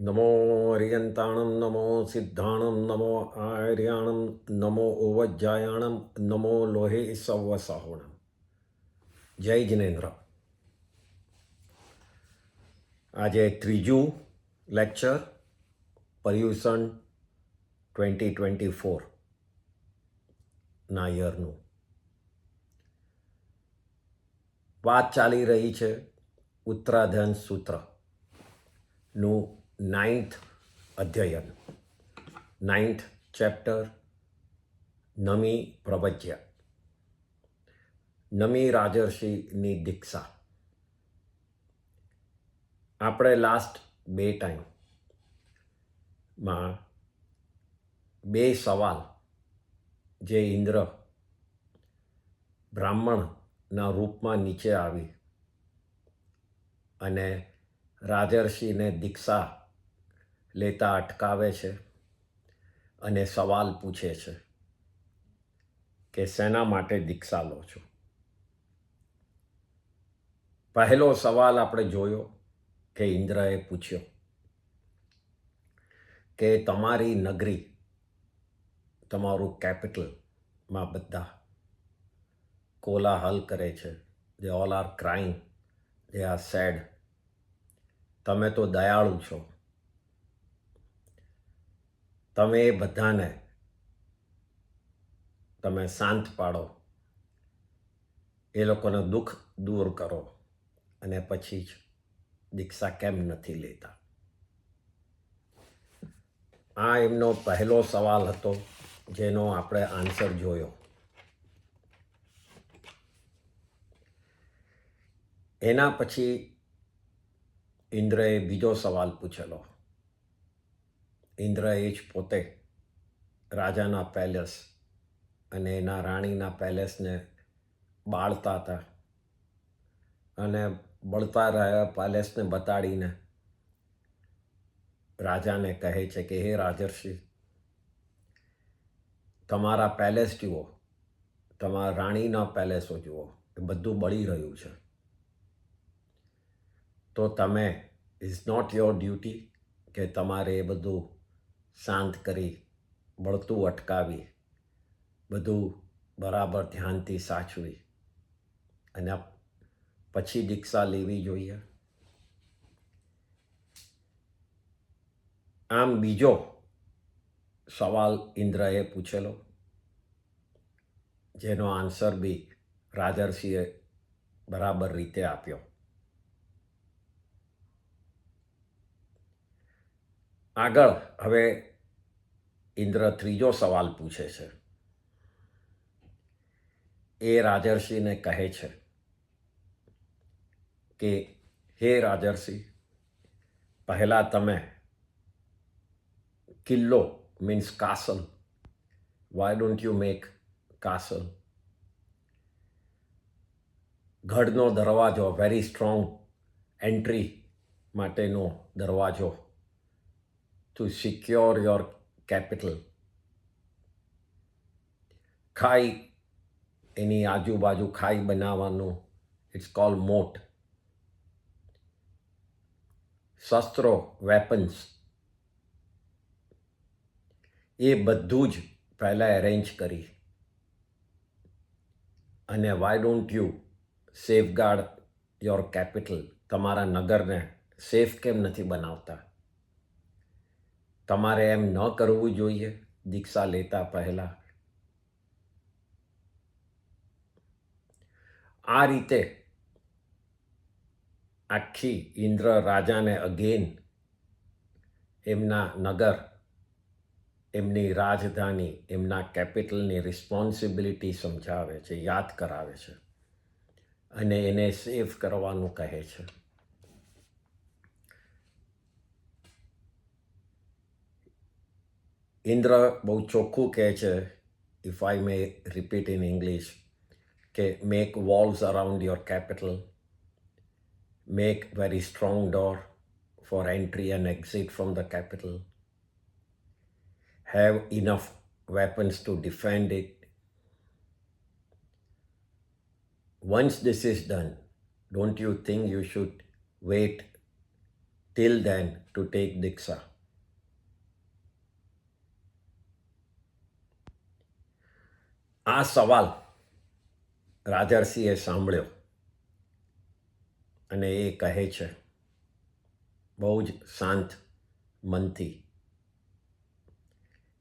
નમો અરિયંતાણમ નમો સિદ્ધાણમ નમો આર્યાણમ નમો ઓવજ્જાયાણમ નમો લોહે સૌવ સાહોણમ. જય જિનેન્દ્ર. આજે ત્રીજું લેક્ચર પર્યુષણ 2024 ના યરનું. વાત ચાલી રહી છે ઉત્તરાધન સૂત્રનું 9th અધ્યયન, 9th ચેપ્ટર, નમી પ્રવજ્ય, નમી રાજર્ષિની દીક્ષા. આપણે લાસ્ટ 2 ટાઈમમાં 2 સવાલ જે ઇન્દ્ર બ્રાહ્મણના રૂપમાં નીચે આવી અને રાજર્ષિને દીક્ષા લેતા અટકાવે છે અને સવાલ પૂછે છે કે શેના માટે દીક્ષા લો છો. પહેલો સવાલ આપણે જોયો કે ઇન્દ્રએ પૂછ્યો કે તમારી નગરી, તમારું કેપિટલમાં બધા કોલાહલ કરે છે, they all are crying, they are sad. તમે તો દયાળુ છો, તમે એ બધાને તમે શાંત પાડો, એ લોકોને દુઃખ દૂર કરો અને પછી જ દીક્ષા કેમ નથી લેતા. આ એમનો પહેલો સવાલ હતો જેનો આપણે આન્સર જોયો. એના પછી ઇન્દ્રએ બીજો સવાલ પૂછેલો. ઇન્દ્ર એ જ પોતે રાજાના પેલેસ અને એના રાણીના પેલેસને બાળતા હતા અને બળતા રહ્યા પેલેસને બતાડીને રાજાને કહે છે કે હે રાજર્ષિ, તમારા પેલેસ જુઓ, તમારા રાણીના પેલેસો જુઓ, એ બધું બળી રહ્યું છે. તો તમે, ઇઝ નોટ યોર ડ્યુટી કે તમારે એ બધું શાંત કરી, બળતું અટકાવી, બધું બરાબર ધ્યાનથી સાચવી અને પછી દીક્ષા લેવી જોઈએ? આમ બીજો સવાલ ઇન્દ્રએ પૂછેલો, જેનો આન્સર બી રાજર્ષિએ બરાબર રીતે આપ્યો. આગળ હવે ઇન્દ્ર ત્રીજો સવાલ પૂછે છે. એ રાજર્ષિને કહે છે કે હે રાજર્ષિ, પહેલા તમે કિલ્લો means castle, why don't you make castle? ગઢનો દરવાજો, વેરી સ્ટ્રોંગ એન્ટ્રી માટેનો દરવાજો, ટુ સિક્યોર યોર કેપિટલ. ખાઈ, એની આજુબાજુ ખાઈ બનાવવાનું, ઇટ્સ કોલ્ડ મોટ. શસ્ત્રો, વેપન્સ, એ બધું જ પહેલાં એરેન્જ કરી અને Y don't you safeguard your capital? તમારા નગરને સેફ કેમ નથી બનાવતા? તમારે એમ ન કરવું જોઈએ દીક્ષા લેતા પહેલા? આ રીતે આખી ઇન્દ્ર રાજાને અગેન એમના નગર, એમની રાજધાની, એમના કેપિટલની રિસ્પોન્સિબિલિટી સમજાવે છે, યાદ કરાવે છે અને એને સેફ કરવાનું કહે છે. ઇન્દ્ર બહુ ચોખ્ખું કહે છે, if I may repeat in English, કે make walls around your capital, make very strong door for entry and exit from the capital, have enough weapons to defend it. Once this is done, don't you think you should wait till then to take Diksha. આ સવાલ રાજર્ષિએ સાંભળ્યો અને એ કહે છે બહુ જ શાંત મનથી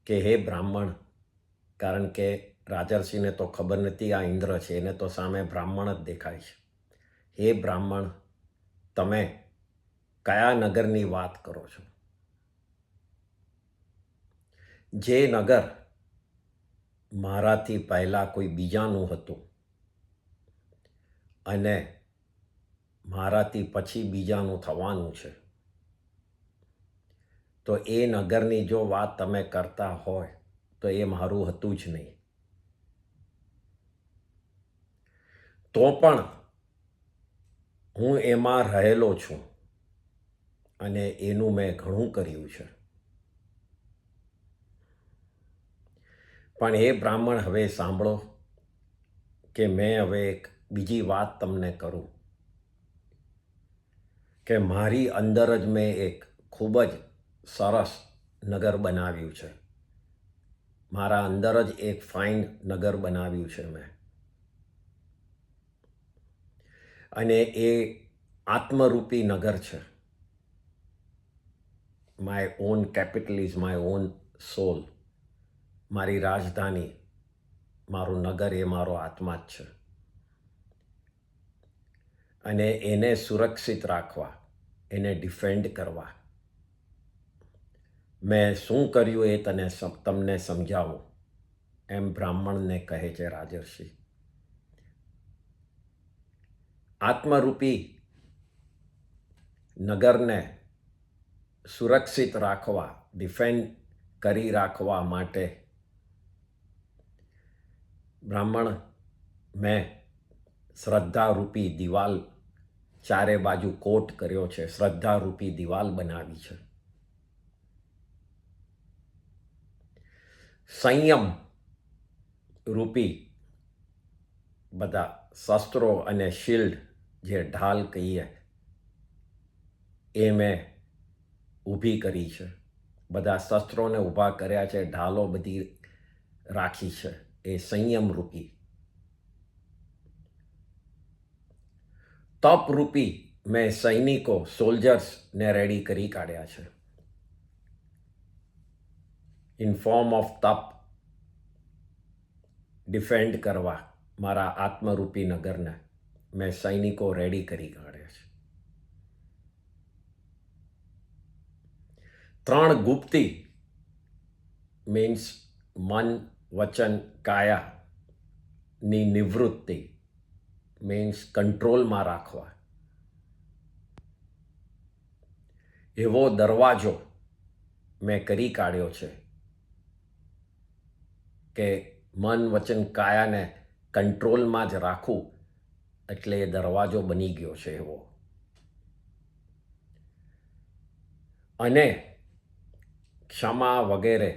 કે હે બ્રાહ્મણ, કારણ કે રાજર્ષિને તો ખબર નથી આ ઇન્દ્ર છે, એને તો સામે બ્રાહ્મણ જ દેખાય છે. હે બ્રાહ્મણ, તમે કયા નગરની વાત કરો છો? જે નગર મારાથી પહેલા કોઈ બીજાનું હતું અને મારાથી પછી બીજાનું થવાનું છે, તો એ નગરની જો વાત તમે કરતા હોય તો એ મારું હતું જ નહીં. તો પણ હું એમાં રહેલો છું અને એનું મેં ઘણું કર્યું છે. પણ એ બ્રાહ્મણ, હવે સાંભળો કે મેં હવે એક બીજી વાત તમને કરું કે મારી અંદર જ મેં એક ખૂબ જ સરસ નગર બનાવ્યું છે. મારા અંદર જ એક ફાઇન નગર બનાવ્યું છે મેં, અને એ આત્મરૂપી નગર છે. My own capital is my own soul. મારી રાજધાની, મારું નગર એ મારો આત્મા જ છે. અને એને સુરક્ષિત રાખવા, એને ડિફેન્ડ કરવા મેં શું કર્યું એ તમને સમજાવું, એમ બ્રાહ્મણને કહે છે રાજર્ષિ. આત્મરૂપી નગરને સુરક્ષિત રાખવા, ડિફેન્ડ કરી રાખવા માટે બ્રાહ્મણ, મેં શ્રદ્ધારૂપી દિવાલ ચારે બાજુ કોટ કર્યો છે, શ્રદ્ધારૂપી દિવાલ બનાવી છે. સંયમ રૂપી બધા શસ્ત્રો અને શિલ્ડ, જે ઢાલ કહીએ, એ મેં ઊભી કરી છે. બધા શસ્ત્રોને ઊભા કર્યા છે, ઢાલો બધી રાખી છે. એ સંયમ રૂપી. તપ રૂપી મેં સૈનિકો, સોલ્જર્સને રેડી કરી કાઢ્યા છે. ઇન ફોર્મ ઓફ તપ, ડિફેન્ડ કરવા મારા આત્મરૂપી નગરને મેં સૈનિકો રેડી કરી કાઢ્યા છે. 3 ગુપ્તી મીન્સ મન, વચન, કાયાની નિવૃત્તિ મીન્સ કંટ્રોલમાં રાખવા. એવો દરવાજો મેં કરી કાઢ્યો છે કે મન, વચન, કાયાને કંટ્રોલમાં જ રાખવું, એટલે એ દરવાજો બની ગયો છે એવો. અને ક્ષમા વગેરે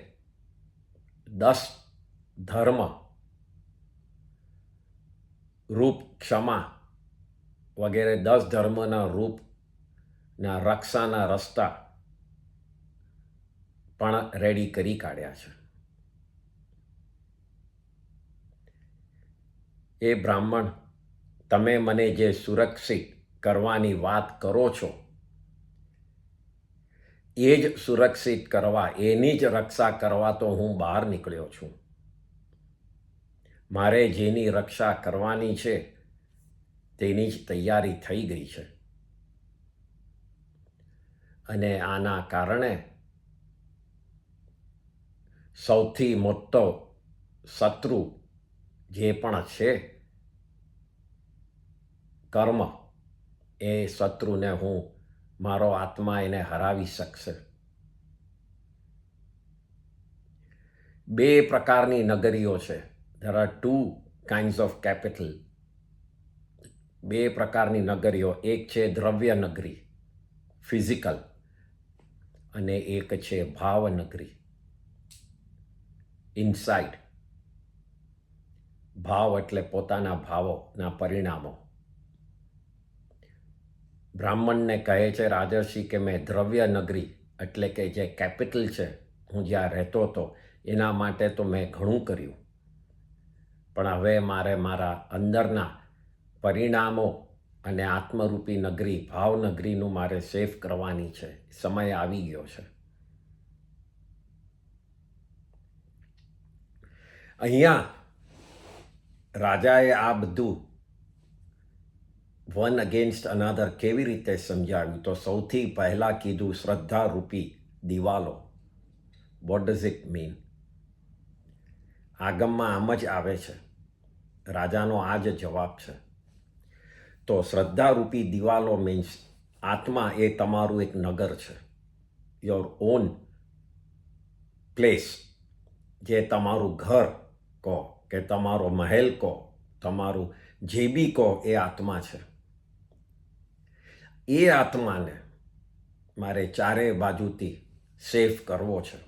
10 ધર્મ રૂપ ક્ષમા વગેરે 10 ધર્મના રૂપના રક્ષાના રસ્તા પણ રેડી કરી કાઢ્યા છે. એ બ્રાહ્મણ, તમે મને જે સુરક્ષિત કરવાની વાત કરો છો, એ જ સુરક્ષિત કરવા, એની જ રક્ષા કરવા તો હું બહાર નીકળ્યો છું. મારે જેની રક્ષા કરવાની છે તેની જ તૈયારી થઈ ગઈ છે. અને આના કારણે સૌથી મોટો શત્રુ જે પણ છે કર્મ, એ શત્રુને હું, મારો આત્મા એને હરાવી શકશે. 2 પ્રકારની નગરીઓ છે. There are 2 kinds of capital. 2 પ્રકારની નગરીઓ, એક છે દ્રવ્ય નગરી, ફિઝિકલ, અને એક છે ભાવ નગરી, ઇનસાઇડ. ભાવ એટલે પોતાના ભાવોના પરિણામો. બ્રાહ્મણને કહે છે રાજર્ષિ કે મેં દ્રવ્ય નગરી એટલે કે જે કેપિટલ છે હું જ્યાં રહેતો હતો એના માટે તો મેં ઘણું કર્યું, પણ હવે મારે મારા અંદરના પરિણામો અને આત્મરૂપી નગરી ભાવનગરીનું મારે સેફ કરવાની છે. સમય આવી ગયો છે. અહીંયા રાજાએ આ બધું વન અગેન્સ્ટ અનાધર કેવી રીતે સમજાવ્યું? તો સૌથી પહેલાં કીધું શ્રદ્ધારૂપી દિવાલો. What does it mean? આગમમાં આમ જ આવે છે, રાજાનો આ જ જવાબ છે. તો શ્રદ્ધારૂપી દિવાલો મીન્સ આત્મા એ તમારું એક નગર છે, યોર ઓન પ્લેસ, જે તમારું ઘર કહો કે તમારો મહેલ કહો, તમારું જે બી કહો, એ આત્મા છે. એ આત્માને મારે ચારે બાજુથી સેફ કરવો છે.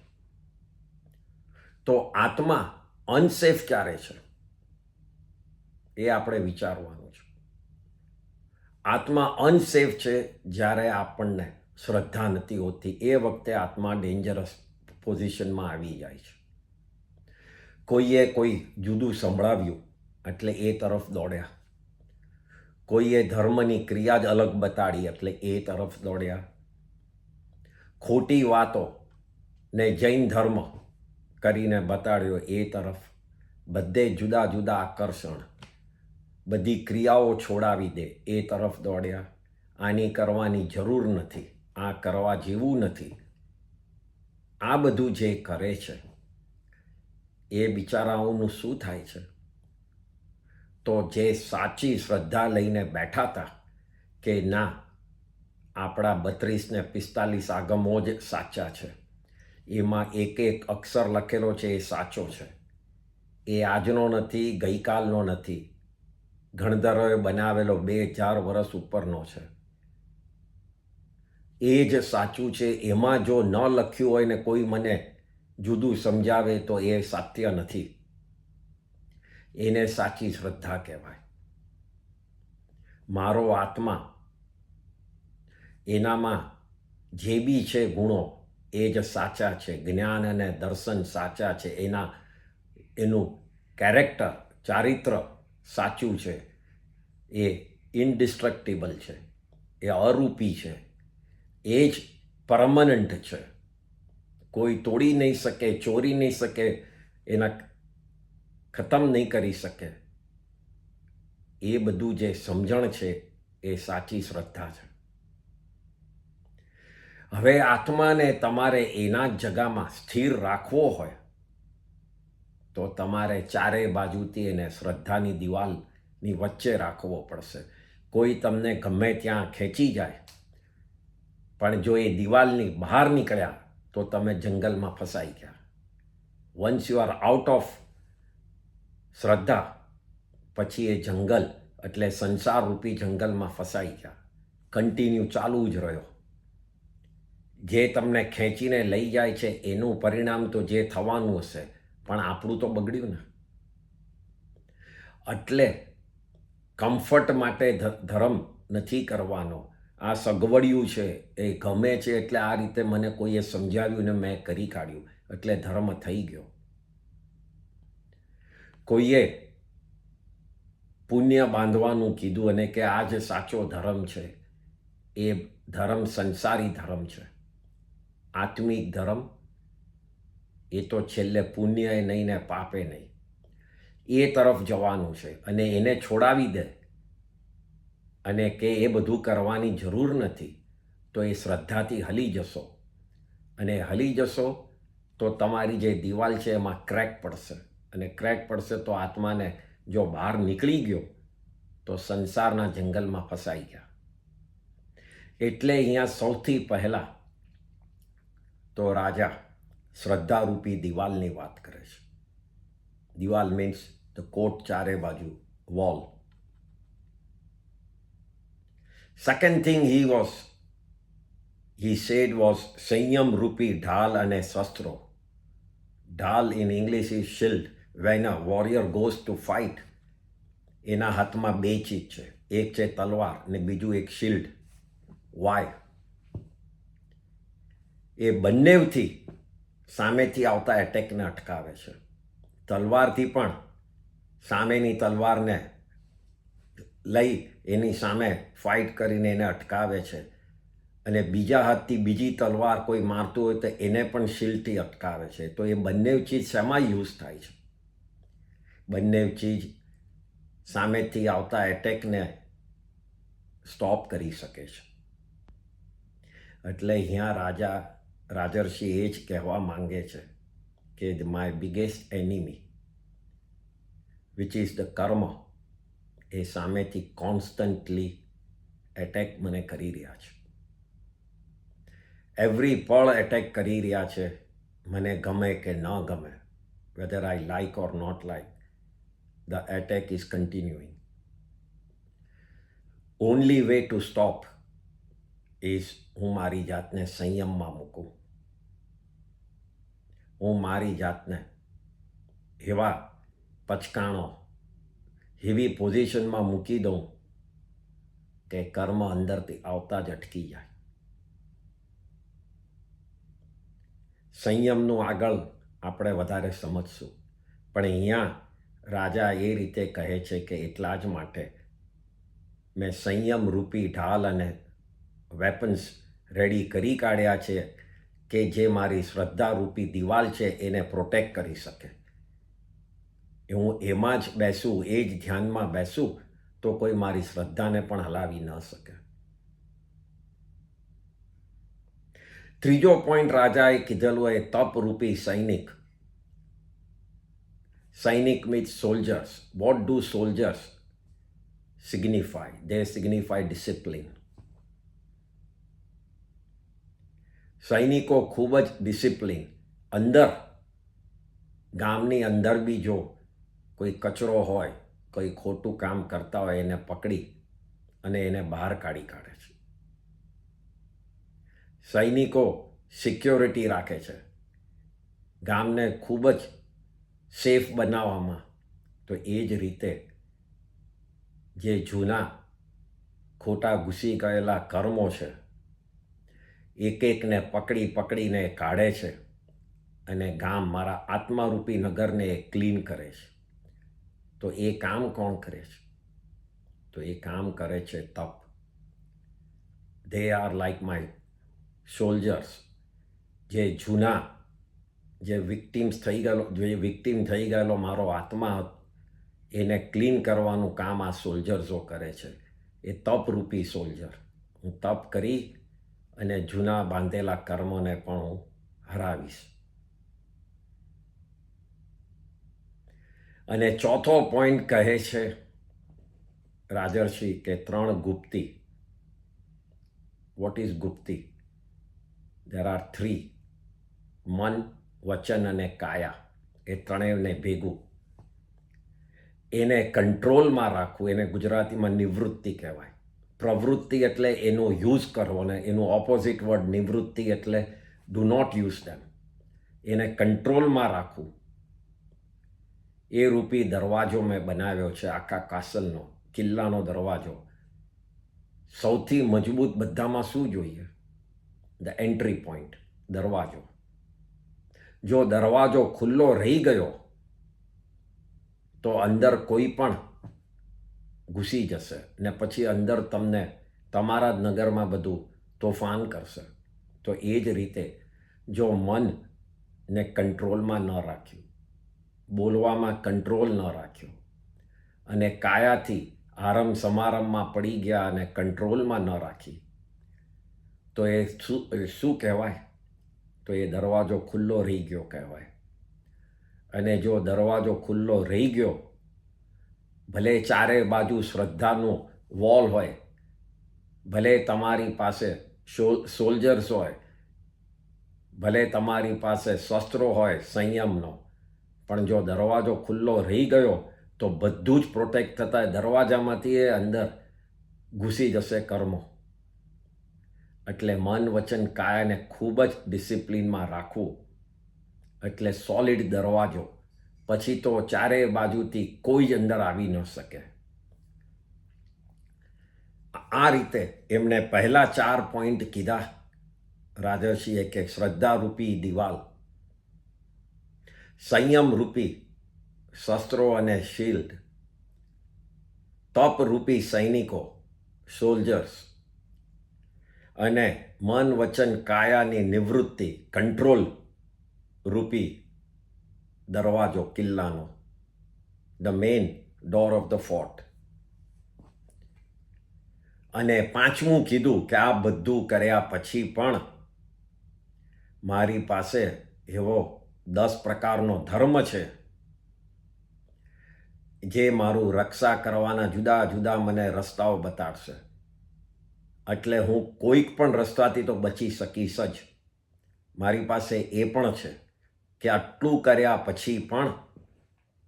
તો આત્મા અનસેફ ક્યારે છે એ આપણે વિચારવાનું છે. આત્મા અનસેફ છે જ્યારે આપણને શ્રદ્ધા નથી હોતી. એ વખતે આત્મા ડેન્જરસ પોઝિશનમાં આવી જાય છે. કોઈએ કોઈ જુદું સંભળાવ્યું એટલે એ તરફ દોડ્યા, કોઈએ ધર્મની ક્રિયા જ અલગ બતાડી એટલે એ તરફ દોડ્યા, ખોટી વાતો ને જૈન ધર્મ કરીને બતાડ્યો એ તરફ, બધે જુદા જુદા આકર્ષણ, બધી ક્રિયાઓ છોડાવી દે એ તરફ દોડ્યા. આની કરવાની જરૂર નથી, આ કરવા જેવું નથી. આ બધું જે કરે છે એ બિચારાઓનું શું થાય છે? તો જે સાચી શ્રદ્ધા લઈને બેઠા હતા કે ના આપણા 32 ને 45 આગમો જ સાચા છે, એમાં એક એક અક્ષર લખેલો છે એ સાચો છે, એ આજનો નથી, ગઈકાલનો નથી, ગણધરોએ બનાવેલો 2000 વર્ષ ઉપરનો છે, એ જ સાચું છે. એમાં જો ન લખ્યું હોય ને કોઈ મને જુદું સમજાવે તો એ સત્ય નથી. એને સાચી શ્રદ્ધા કહેવાય. મારો આત્મા, એનામાં જે બી છે ગુણો એ જ સાચા છે, જ્ઞાન અને દર્શન સાચા છે, એનું કેરેક્ટર, ચારિત્ર સાચું છે, એ ઇનડિસ્ટ્રક્ટિબલ છે, એ અરૂપી છે, એ જ પરમનન્ટ છે, કોઈ તોડી નહીં શકે, ચોરી નહીં શકે, એના ખતમ નહીં કરી શકે. એ બધું જે સમજણ છે એ સાચી શ્રદ્ધા છે. હવે આત્માને તમારે એના જગામાં સ્થિર રાખવો હોય તો તમારે ચારે બાજુથી એને શ્રદ્ધાની દિવાલની વચ્ચે રાખવો પડશે. કોઈ તમને ગમે ત્યાં ખેંચી જાય, પણ જો એ દિવાલની બહાર નીકળ્યા તો તમે જંગલમાં ફસાઈ ગયા. Once you are out of શ્રદ્ધા, પછી એ જંગલ એટલે સંસાર રૂપી જંગલમાં ફસાઈ ગયા, કન્ટિન્યુ ચાલુ જ રહ્યો. જે તમને ખેંચીને લઈ જાય છે એનું પરિણામ તો જે થવાનું હશે, પણ આપણું તો બગડ્યું ને. એટલે કમ્ફર્ટ માટે ધર્મ નથી કરવાનો. આ સગવડિયું છે, એ ગમે છે એટલે આ રીતે મને કોઈએ સમજાવ્યું ને મેં કરી કાઢ્યું એટલે ધર્મ થઈ ગયો. કોઈએ પુણ્ય બાંધવાનું કીધું અને કે આ જ સાચો ધર્મ છે, એ ધર્મ સંસારી ધર્મ છે. આત્મિક ધર્મ એ તો છેલ્લે પુણ્ય નહીં ને પાપે નહીં, એ તરફ જવાનું છે. અને એને છોડાવી દે અને કે એ બધું કરવાની જરૂર નથી, તો એ શ્રદ્ધાથી હલી જશો. અને હલી જશો તો તમારી જે દિવાલ છે એમાં ક્રેક પડશે, અને ક્રેક પડશે તો આત્માને જો બહાર નીકળી ગયો તો સંસારના જંગલમાં ફસાઈ ગયા. એટલે અહીંયા સૌથી પહેલાં તો રાજા શ્રદ્ધારૂપી દિવાલની વાત કરે છે. દિવાલ મીન્સ ધ કોટ, ચારે બાજુ wall. Second thing he said was સંયમ રૂપી ઢાલ અને શસ્ત્રો. ઢાલ in English is shield. When a warrior goes to fight, એના હાથમાં બે ચીજ છે, એક છે તલવાર ને બીજું એક શિલ્ડ. વાય. એ બંનેથી સામેથી આવતા એટેકને અટકાવે છે. તલવારથી પણ સામેની તલવારને લઈ એની સામે ફાઇટ કરીને એને અટકાવે છે, અને બીજા હાથથી બીજી તલવાર કોઈ મારતું હોય તો એને પણ શિલ્ડથી અટકાવે છે. તો એ બંને ચીજ શેમાં યુઝ થાય છે? બંને ચીજ સામેથી આવતા એટેકને સ્ટોપ કરી શકે છે. એટલે અહીંયા રાજર્ષિ એ જ કહેવા માંગે છે કે my biggest enemy which is the કર્મ, એ સામેથી કોન્સ્ટન્ટલી એટેક મને કરી રહ્યા છે. એવરી પળ એટેક કરી રહ્યા છે, મને ગમે કે ન ગમે, whether I like or not like, the attack is continuing. Only way to stop is હું મારી જાતને સંયમમાં મૂકું. હું મારી જાતને એવા પચકાણો, એવી પોઝિશનમાં મૂકી દઉં કે કર્મ અંદરથી આવતા જ અટકી જાય. સંયમનું આગળ આપણે વધારે સમજશું, પણ અહીંયા રાજા એ રીતે કહે છે કે એટલા જ માટે મેં સંયમ રૂપી ઢાલ અને વેપન્સ રેડી કરી કાઢ્યા છે કે જે મારી શ્રદ્ધા રૂપી દિવાલ છે એને પ્રોટેક્ટ કરી શકે. હું એમાં જ બેસું, એ જ ધ્યાનમાં બેસું તો કોઈ મારી શ્રદ્ધાને પણ હલાવી ન શકે. ત્રીજો પોઈન્ટ રાજાએ કીધેલું એ તપરૂપી સૈનિક. સૈનિક means soldiers. What do soldiers સિગ્નિફાય? They signify discipline. સૈનિકો ખૂબ જ ડિસિપ્લિન. અંદર ગામની અંદર બી જો કોઈ કચરો હોય, કોઈ ખોટું કામ કરતા હોય, એને પકડી અને એને બહાર કાઢી કાઢે છે. સૈનિકો સિક્યોરિટી રાખે છે ગામને ખૂબ જ સેફ બનાવવામાં. તો એ જ રીતે જે જૂના ખોટા ઘૂસી ગયેલા કર્મો છે, એક એકને પકડીને કાઢે છે અને ગામ, મારા આત્મારૂપી નગરને એ ક્લીન કરે છે. તો એ કામ કોણ કરે છે? તો એ કામ કરે છે તપ. They are like my soldiers. જે જૂના જે વિક્ટિમ થઈ ગયેલો મારો આત્મા, એને ક્લીન કરવાનું કામ આ સોલ્જર્સો કરે છે. એ તપરૂપી સોલ્જર. હું તપ કરી અને જૂના બાંધેલા કર્મોને પણ હું હરાવીશ. અને ચોથો પોઈન્ટ કહે છે રાજર્ષિ કે 3 ગુપ્તી. વોટ ઇઝ ગુપ્તી? there are 3: મન, વચન અને કાયા. એ ત્રણેયને ભેગું એને કંટ્રોલમાં રાખવું. એને ગુજરાતીમાં નિવૃત્તિ કહેવાય. પ્રવૃત્તિ એટલે એનો યુઝ કરવો, ને એનું ઓપોઝિટ વર્ડ નિવૃત્તિ એટલે ડુ નોટ યુઝ ધેમ. એને કંટ્રોલમાં રાખવું. એ રૂપી દરવાજો મેં બનાવ્યો છે, આખા કાસલનો, કિલ્લાનો દરવાજો. સૌથી મજબૂત બધામાં શું જોઈએ? ધ એન્ટ્રી પોઈન્ટ, દરવાજો. જો દરવાજો ખુલ્લો રહી ગયો તો અંદર કોઈ પણ ઘૂસી જશે ને પછી અંદર તમને તમારા જ નગરમાં બધું તોફાન કરશે. તો એ જ રીતે જો મનને કંટ્રોલમાં ન રાખ્યું, બોલવામાં કંટ્રોલ ન રાખ્યો અને કાયાથી આરમ સમારંભમાં પડી ગયા અને કંટ્રોલમાં ન રાખી, તો એ શું કહેવાય? તો એ દરવાજો ખુલ્લો રહી ગયો કહેવાય. અને જો દરવાજો ખુલ્લો રહી ગયો, ભલે ચારે બાજુ શ્રદ્ધાનો વોલ હોય, ભલે તમારી પાસે સોલ્જર્સ હોય, ભલે તમારી પાસે શસ્ત્રો હોય સંયમનો, પણ જો દરવાજો ખુલ્લો રહી ગયો તો બધું જ પ્રોટેક્ટ થતા દરવાજામાંથી એ અંદર ઘૂસી જશે કર્મો. એટલે મન, વચન, કાયાને ખૂબ જ ડિસિપ્લિનમાં રાખવું. એટલે સોલિડ દરવાજો. પછી તો ચારેય બાજુથી કોઈ જ અંદર આવી ન શકે. આ રીતે એમણે પહેલા 4 પોઈન્ટ કીધા રાજર્ષિએ કે શ્રદ્ધારૂપી દિવાલ, સંયમરૂપી શસ્ત્રો અને શિલ્ડ, તપરૂપી સૈનિકો સોલ્જર્સ, અને મન વચન કાયાની નિવૃત્તિ કંટ્રોલ રૂપી દરવાજો કિલ્લાનો, the main door of the fort. અને પાંચમું કીધું કે આ બધું કર્યા પછી પણ મારી પાસે એવો 10 પ્રકારનો ધર્મ છે જે મારું રક્ષા કરવાના જુદા જુદા મને રસ્તાઓ બતાડશે. એટલે હું કોઈક પણ રસ્તાથી તો બચી શકીશ જ. મારી પાસે એ પણ છે કે આટલું કર્યા પછી પણ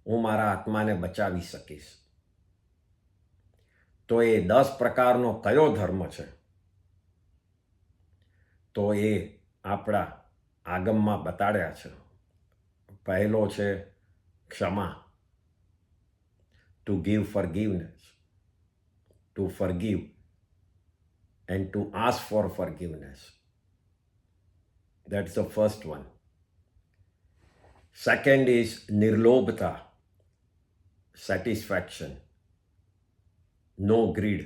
હું મારા આત્માને બચાવી શકીશ. તો એ 10 પ્રકારનો કયો ધર્મ છે? તો એ આપણા આગમમાં બતાડ્યા છે. પહેલો છે ક્ષમા, to give forgiveness, to forgive and to ask for forgiveness. That's the first one. Second is nirlobhta, satisfaction, no greed.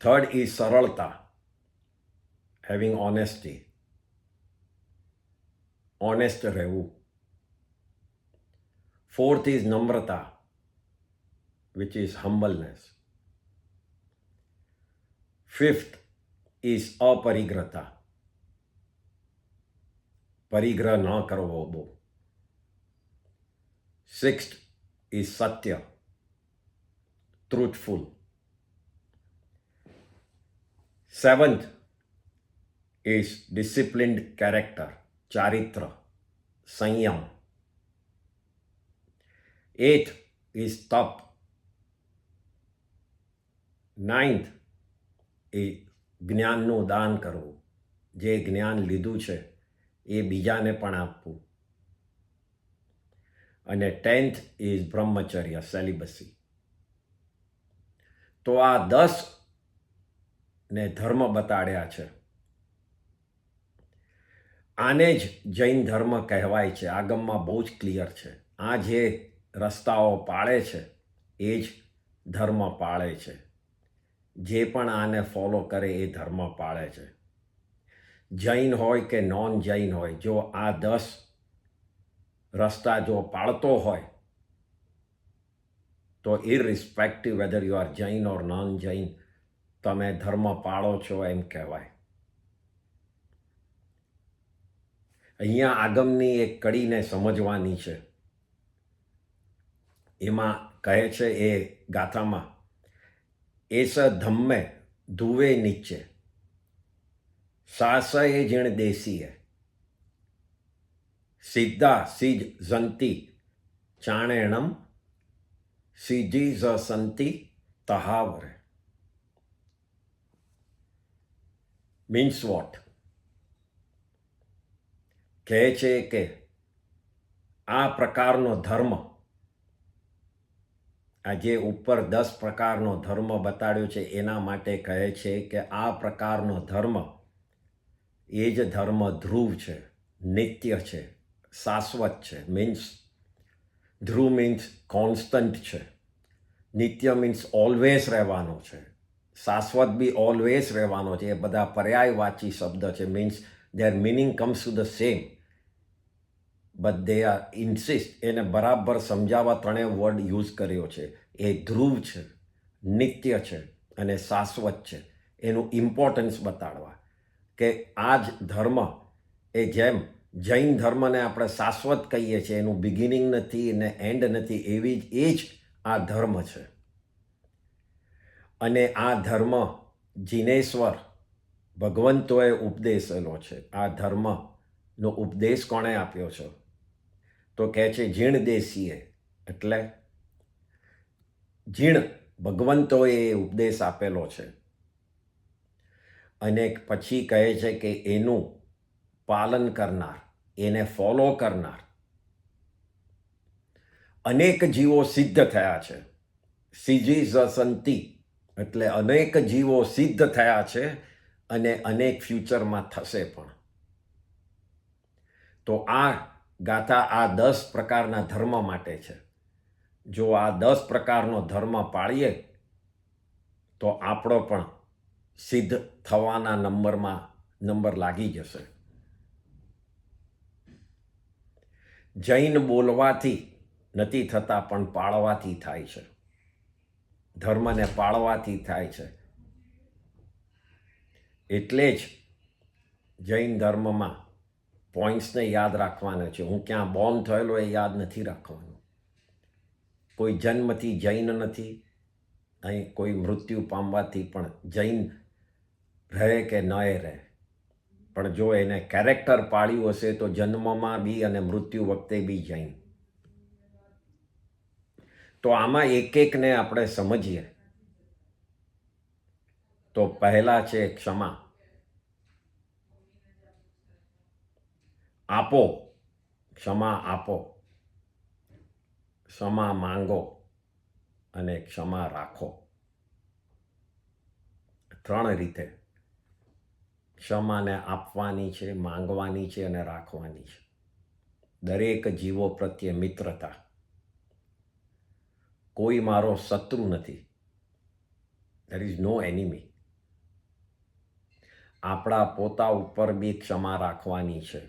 Third is saralta, having honesty, honest રહેવું. Fourth is namrata, which is humbleness. Fifth is aparigrata, પરિગ્રહ ન કરવો બહુ. Sixth is satya, truthful. Seventh is disciplined character, charitra, સંયમ. Eighth is tap. Ninth એ જ્ઞાનનું દાન કરવું, જે જ્ઞાન લીધું છે એ બીજાને પણ આપવું. અને 10th ઇઝ બ્રહ્મચર્ય, સેલિબસી. તો આ 10 ને ધર્મ બતાડ્યા છે. આને જ જૈન ધર્મ કહેવાય છે. આગમમાં બહુ જ ક્લિયર છે. આ જે રસ્તાઓ પાળે છે એ જ ધર્મ પાળે છે. જે પણ આને ફોલો કરે એ ધર્મ પાળે છે. જૈન હોય કે નોન જૈન હોય, જો આ 10 રસ્તા જો પાળતો હોય તો irrespective whether you are Jain or non Jain, તમે ધર્મ પાળો છો એમ કહેવાય. અહીંયા આગમની એક કડીને સમજવાની છે. એમાં કહે છે એ ગાથામાં, એસ ધમ્મે ધુવે નીચે સાસએ જીણ દેસીએ સિદ્ધા સિજ જંતી ચાણેણમ સિજી જ સંતિ તહાવરે. Means what? કહે છે કે આ પ્રકારનો ધર્મ, આ જે ઉપર 10 પ્રકારનો ધર્મ બતાડ્યો છે એના માટે કહે છે કે આ પ્રકારનો ધર્મ એ જ ધર્મ ધ્રુવ છે, નિત્ય છે, શાશ્વત છે. મીન્સ ધ્રુવ મીન્સ કોન્સ્ટન્ટ છે, નિત્ય મીન્સ ઓલવેઝ રહેવાનો છે, શાશ્વત બી ઓલવેઝ રહેવાનો છે. એ બધા પર્યાયવાચી શબ્દ છે. Means their meaning comes to the same, but they are insist. એને બરાબર સમજાવવા 3 વર્ડ યુઝ કર્યો છે. એ ધ્રુવ છે, નિત્ય છે અને શાશ્વત છે. એનું ઇમ્પોર્ટન્સ બતાડવા કે આ જ ધર્મ, એ જેમ જૈન ધર્મને આપણે શાશ્વત કહીએ છીએ, એનું બિગિનિંગ નથી અને એન્ડ નથી, એવી જ એ જ આ ધર્મ છે. અને આ ધર્મ જિનેશ્વર ભગવંતોએ ઉપદેશેલો છે. આ ધર્મનો ઉપદેશ કોણે આપ્યો છે? તો કહે છે જીણ દેશીએ, એટલે જીણ ભગવંતોએ એ ઉપદેશ આપેલો છે. અને પછી કહે છે કે એનું પાલન કરનાર, એને ફોલો કરનાર અનેક જીવો સિદ્ધ થયા છે. સિજી સંતિ એટલે અનેક જીવો સિદ્ધ થયા છે અને અનેક ફ્યુચરમાં થશે પણ. તો આ ગાથા આ 10 પ્રકારના ધર્મ માટે છે. જો આ 10 પ્રકારનો ધર્મ પાળીએ તો આપણો પણ સિદ્ધ થવાના નંબર લાગી જશે. જૈન બોલવાથી નથી થતા પણ પાળવાથી થાય છે. ધર્મને પાળવાથી થાય છે. એટલે જ જૈન ધર્મમાં પોઈન્ટ્સને યાદ રાખવાના છે. હું ક્યાં બોર્ન થયેલો એ યાદ નથી રાખવાનું. કોઈ જન્મથી જૈન નથી, અહીં કોઈ મૃત્યુ પામવાથી પણ જૈન રહે કે ન રહે, પણ જો એને કેરેક્ટર પાળ્યું હશે તો જન્મમાં બી અને મૃત્યુ વખતે બી જૈન. તો આમાં એક એકને આપણે સમજીએ. તો પહેલા છે ક્ષમા. આપો, ક્ષમા આપો, ક્ષમા માંગો અને ક્ષમા રાખો. 3 રીતે ક્ષમાને આપવાની છે, માંગવાની છે અને રાખવાની છે. દરેક જીવો પ્રત્યે મિત્રતા. કોઈ મારો શત્રુ નથી. There is no enemy. આપણા પોતા ઉપર બી ક્ષમા રાખવાની છે.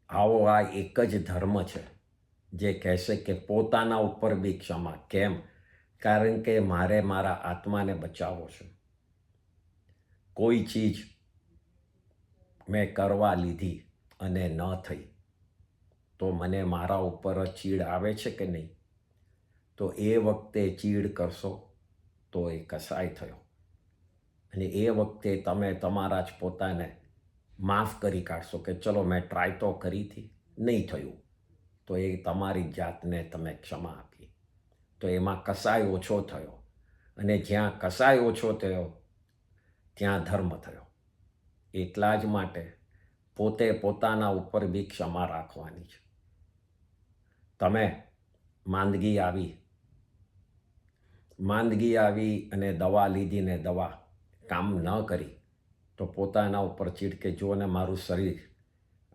આવો આ એક જ ધર્મ છે જે કહેશે કે પોતાના ઉપર બી ક્ષમા. કેમ? કારણ કે મારે મારા આત્માને બચાવવો છે. કોઈ ચીજ મેં કરવા લીધી અને ન થઈ તો મને મારા ઉપર ચીડ આવે છે કે નહીં? તો એ વખતે ચીડ કરશો તો એ કસાય થયો. અને એ વખતે તમે તમારા જ પોતાને માફ કરી કાઢશો કે ચલો મેં ટ્રાય તો કરી હતી, નહીં થયું, તો એ તમારી જાતને તમે ક્ષમા આપી. તો એમાં કસાય ઓછો થયો. અને જ્યાં કસાય ઓછો થયો ત્યાં ધર્મ થયો. એટલા જ માટે પોતે પોતાના ઉપર બી ક્ષમા રાખવાની છે. તમે માંદગી આવી અને દવા લીધી ને દવા કામ ન કરી તો પોતાના ઉપર ચીડ કે જો ને મારું શરીર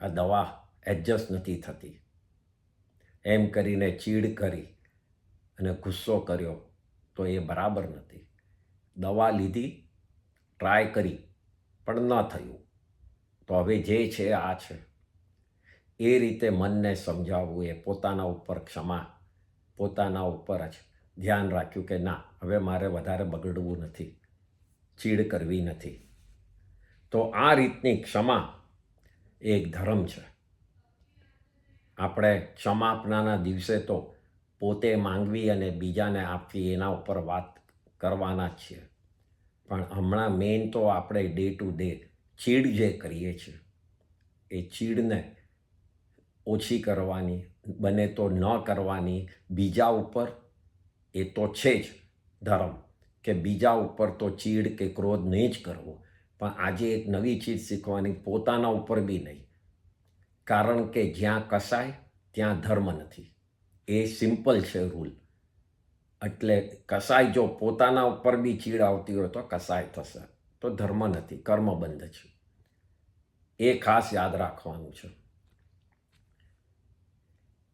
આ દવા એડજસ્ટ નથી થતી, એમ કરીને ચીડ કરી અને ગુસ્સો કર્યો તો એ બરાબર નથી. દવા લીધી, ટ્રાય કરી પણ ન થયું, તો હવે જે છે આ છે. એ રીતે મનને સમજાવવું, એ પોતાના ઉપર ક્ષમા, પોતાના ઉપર જ ધ્યાન રાખ્યું કે ના, હવે મારે વધારે બગડવું નથી, ચીડ કરવી નથી. તો આ રીતની ક્ષમા એક ધર્મ છે. આપણે ક્ષમાપનાના દિવસે તો પોતે માંગવી અને બીજાને આપવી એના ઉપર વાત કરવાના જ છીએ. પણ હમણાં મેઇન તો આપણે ડે ટુ ડે ચીડ જે કરીએ છીએ એ ચીડને ઓછી કરવાની, બને તો ન કરવાની. બીજા ઉપર એ તો છે જ ધર્મ કે બીજા ઉપર તો ચીડ કે ક્રોધ નહીં જ કરવો. પણ આજે એક નવી ચીજ શીખવાની, પોતાના ઉપર બી નહીં. કારણ કે જ્યાં કસાય ત્યાં ધર્મ નથી. એ સિમ્પલ છે રૂલ. એટલે કસાય જો પોતાના ઉપર બી ચીડ આવતી હોય તો કસાય થશે, તો ધર્મ નથી, કર્મબંધ છે. એ ખાસ યાદ રાખવાનું છે.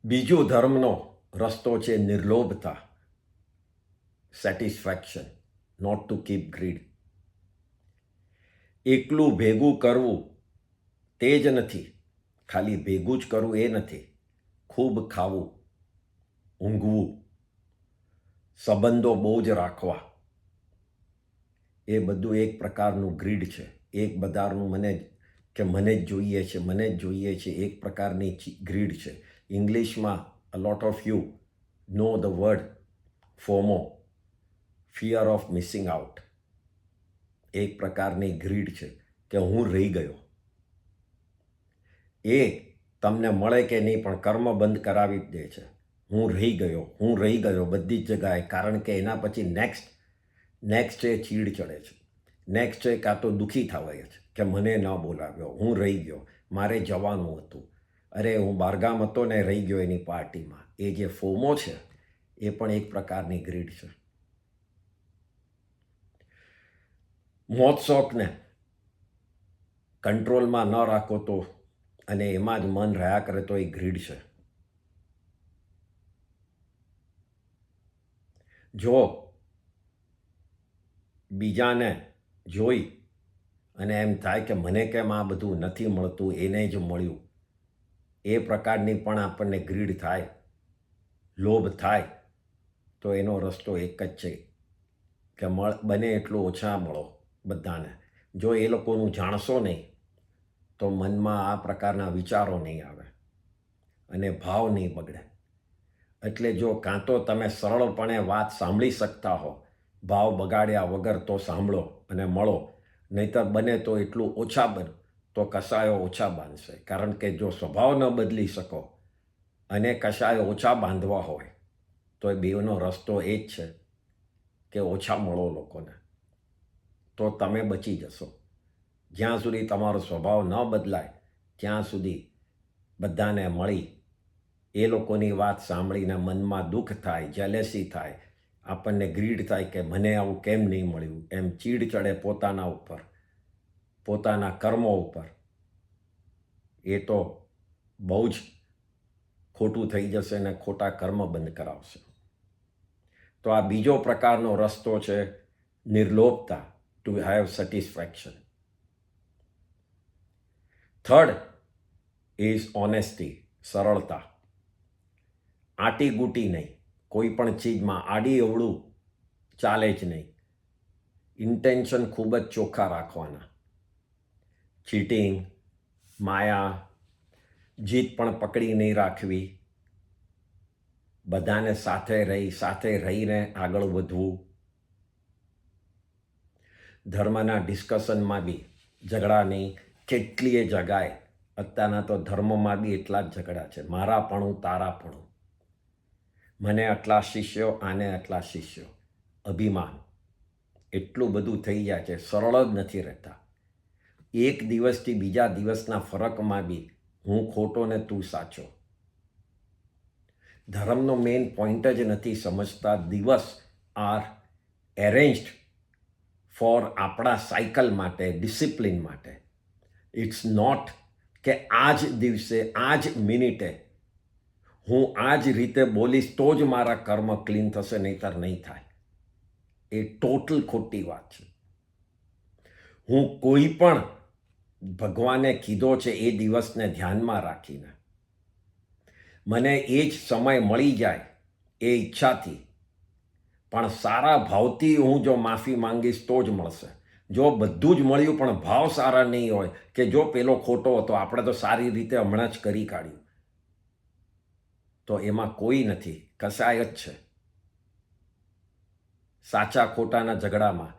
બીજું ધર્મનો રસ્તો છે નિર્લોભતા, satisfaction, not to keep greed. એકલું ભેગું કરવું તે જ નથી, ખાલી ભેગું જ કરવું એ નથી. ખૂબ ખાવું, ઊંઘવું, સંબંધો બહુ જ રાખવા, એ બધું એક પ્રકારનું ગ્રીડ છે. એક બધાનું મને જ જોઈએ છે, એક પ્રકારની ગ્રીડ છે. ઇંગ્લિશમાં a lot of you know the word FOMO, fear of missing out. એક પ્રકારની ગ્રીડ છે કે હું રહી ગયો. એ તમને મળે કે નહીં પણ કર્મ બંધ કરાવી જ દે છે. હું રહી ગયો બધી જ જગાએ. કારણ કે એના પછી નેક્સ્ટ એ ચીડ ચડે છે. નેક્સ્ટ એ કાં તો દુઃખી થવાય છે કે મને ન બોલાવ્યો, હું રહી ગયો, મારે જવાનું હતું, અરે હું બહારગામ હતો ને રહી ગયો એની પાર્ટીમાં. એ જે ફોમો છે એ પણ એક પ્રકારની ગ્રીડ છે. મોજ શોખને કંટ્રોલમાં ન રાખો તો અને એમાં જ મન રહ્યા કરે તો એ ગ્રીડ છે. જો બીજાને જોઈ અને એમ થાય કે મને કેમ આ બધું નથી મળતું, એને જ મળ્યું, એ પ્રકારની પણ આપણને ગ્રીડ થાય, લોભ થાય, તો એનો રસ્તો એક જ છે કે બને એટલું ઓછા મળો બધાને. જો એ લોકોનું જાણશો નહીં તો મનમાં આ પ્રકારના વિચારો નહીં આવે અને ભાવ નહીં બગડે. એટલે જો કાં તો તમે સરળપણે વાત સાંભળી શકતા હો, ભાવ બગાડ્યા વગર, તો સાંભળો અને મળો. નહીંતર બને તો એટલું ઓછા બનો તો કશાયો ઓછા બાંધશે. કારણ કે જો સ્વભાવ ન બદલી શકો અને કશાયો ઓછા બાંધવા હોય તો એ બેનો રસ્તો એ જ છે કે ઓછા મળો લોકોને, તો તમે બચી જશો. જ્યાં સુધી તમારો સ્વભાવ ન બદલાય ત્યાં સુધી બધાને મળી એ લોકોની વાત સાંભળીને મનમાં દુઃખ થાય, જેલેસી થાય, આપણને ગ્રીડ થાય કે મને આવું કેમ નહીં મળ્યું, એમ ચીડ ચડે પોતાના ઉપર, પોતાના કર્મો ઉપર. એ તો બહુ જ ખોટું થઈ જશે ને ખોટા કર્મ બંધ કરાવશે. તો આ બીજો પ્રકારનો રસ્તો છે નિર્લોભતા, to have satisfaction. Third is honesty, સરળતા. આટી ગૂટી નહીં, કોઈ પણ ચીજમાં આડી અવળું ચાલે જ નહીં. ઇન્ટેન્શન ખૂબ જ ચોખ્ખા રાખવાના. ચીટિંગ, માયા, જીત પણ પકડી નહીં રાખવી. બધાને સાથે રહીને આગળ વધવું. ધર્મના ડિસ્કશનમાં બી ઝઘડા નહીં. કેટલીય જગાએ અત્યારના તો ધર્મમાં બી એટલા જ ઝઘડા છે, મારાપણું, તારાપણું. મને આટલા શિષ્યો, આને આટલા શિષ્યો, અભિમાન, એટલું બધું થઈ જાય છે. સરળ જ નથી રહેતા. એક દિવસથી બીજા દિવસના ફરકમાં બી હું ખોટો ને તું સાચો. ધર્મનો મેઇન પોઈન્ટ જ નથી સમજતા. દિવસ આર એરેન્જડ ફોર આપણા સાયકલ માટે, ડિસિપ્લિન માટે. ઇટ્સ નોટ કે આ જ દિવસે, આ જ મિનિટે હું આ જ રીતે બોલીશ તો જ મારા કર્મ ક્લીન થશે, નહીંતર નહીં થાય. એ ટોટલ ખોટી વાત છે. હું કોઈ પણ ભગવાને કીધો છે એ દિવસને ધ્યાનમાં રાખીને મને એ જ સમય મળી જાય એ ઈચ્છાથી, પણ સારા ભાવથી હું જો માફી માંગીશ તો જ મળશે. જો બધું જ મળ્યું પણ ભાવ સારા નહીં હોય કે જો પેલો ખોટો હતો, આપણે તો સારી રીતે હમણાં જ કરી કાઢ્યું, તો એમાં કોઈ નથી, કસાય જ છે. સાચા ખોટાના ઝઘડામાં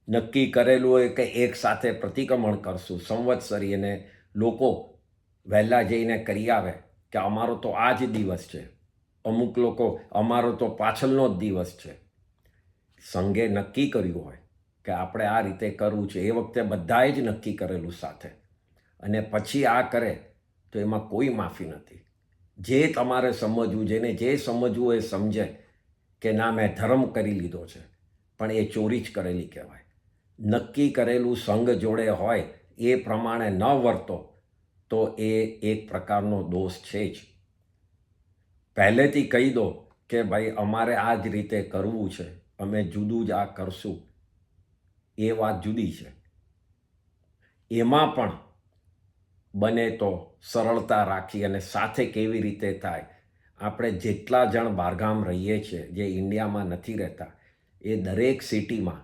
નક્કી કરેલું હોય કે એક સાથે પ્રતિક્રમણ કરશું સંવત્સરી, અને લોકો વહેલા જઈને કરી આવે કે અમારો તો આ જ દિવસ છે. અમુક લોકો અમારો તો પાછળનો જ દિવસ છે. સંઘે નક્કી કર્યું હોય કે આપણે આ રીતે કરવું છે, એ વખતે બધાએ જ નક્કી કરેલું સાથે, અને પછી આ કરે તો એમાં કોઈ માફી નથી. જે તમારે સમજવું, જેને જે સમજવું એ સમજે કે ના મેં ધર્મ કરી લીધો છે, પણ એ ચોરી જ કરેલી કહેવાય. નક્કી કરેલું સંઘ જોડે હોય એ પ્રમાણે ન વર્તો તો એ એક પ્રકારનો દોષ છે જ. પહેલેથી કહી દો કે ભાઈ અમારે આ જ રીતે કરવું છે, અમે જુદું જ આ કરશું, એ વાત જુદી છે. એમાં પણ બને તો સરળતા રાખી અને સાથે કેવી રીતે થાય. આપણે જેટલા જણ બહારગામ રહીએ છીએ, જે ઇન્ડિયામાં નથી રહેતા, એ દરેક સિટીમાં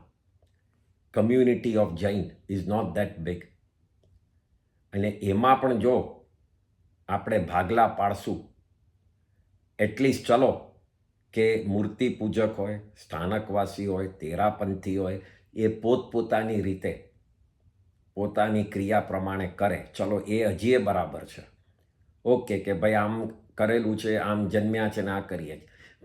community of Jain is not that big. અને એમાં પણ જો આપણે ભાગલા પાડશું, એટલીસ્ટ ચલો કે મૂર્તિ પૂજક હોય, સ્થાનકવાસી હોય, તેરાપંથી હોય, એ પોતપોતાની રીતે પોતાની ક્રિયા પ્રમાણે કરે, ચલો એ હજી બરાબર છે. ઓકે કે ભાઈ આમ કરેલું છે, આમ જન્મ્યા છે ને આ કરીએ.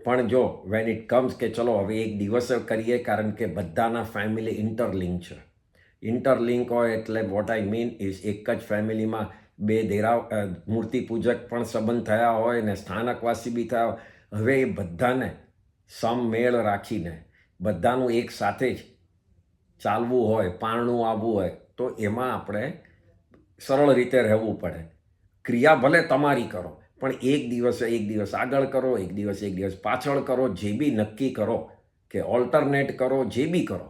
પણ જો વેન ઇટ કમ્સ કે ચલો હવે એક દિવસે કરીએ, કારણ કે બધાના ફેમિલી ઇન્ટરલિંક છે. ઇન્ટરલિંક હોય એટલે વોટ આઈ મીન ઇઝ એક જ ફેમિલીમાં બે મૂર્તિ પૂજક પણ સંબંધ થયા હોય ને સ્થાનકવાસી બી થયા હોય, હવે એ બધાને સમમેળ રાખીને બધાનું એક સાથે જ ચાલવું હોય, પારણું આવવું હોય, તો એમાં આપણે સરળ રીતે રહેવું પડે. ક્રિયા ભલે તમારી કરો, પણ એક દિવસ આગળ કરો, એક દિવસ પાછળ કરો, જે બી નક્કી કરો કે ઓલ્ટરનેટ કરો, જે બી કરો,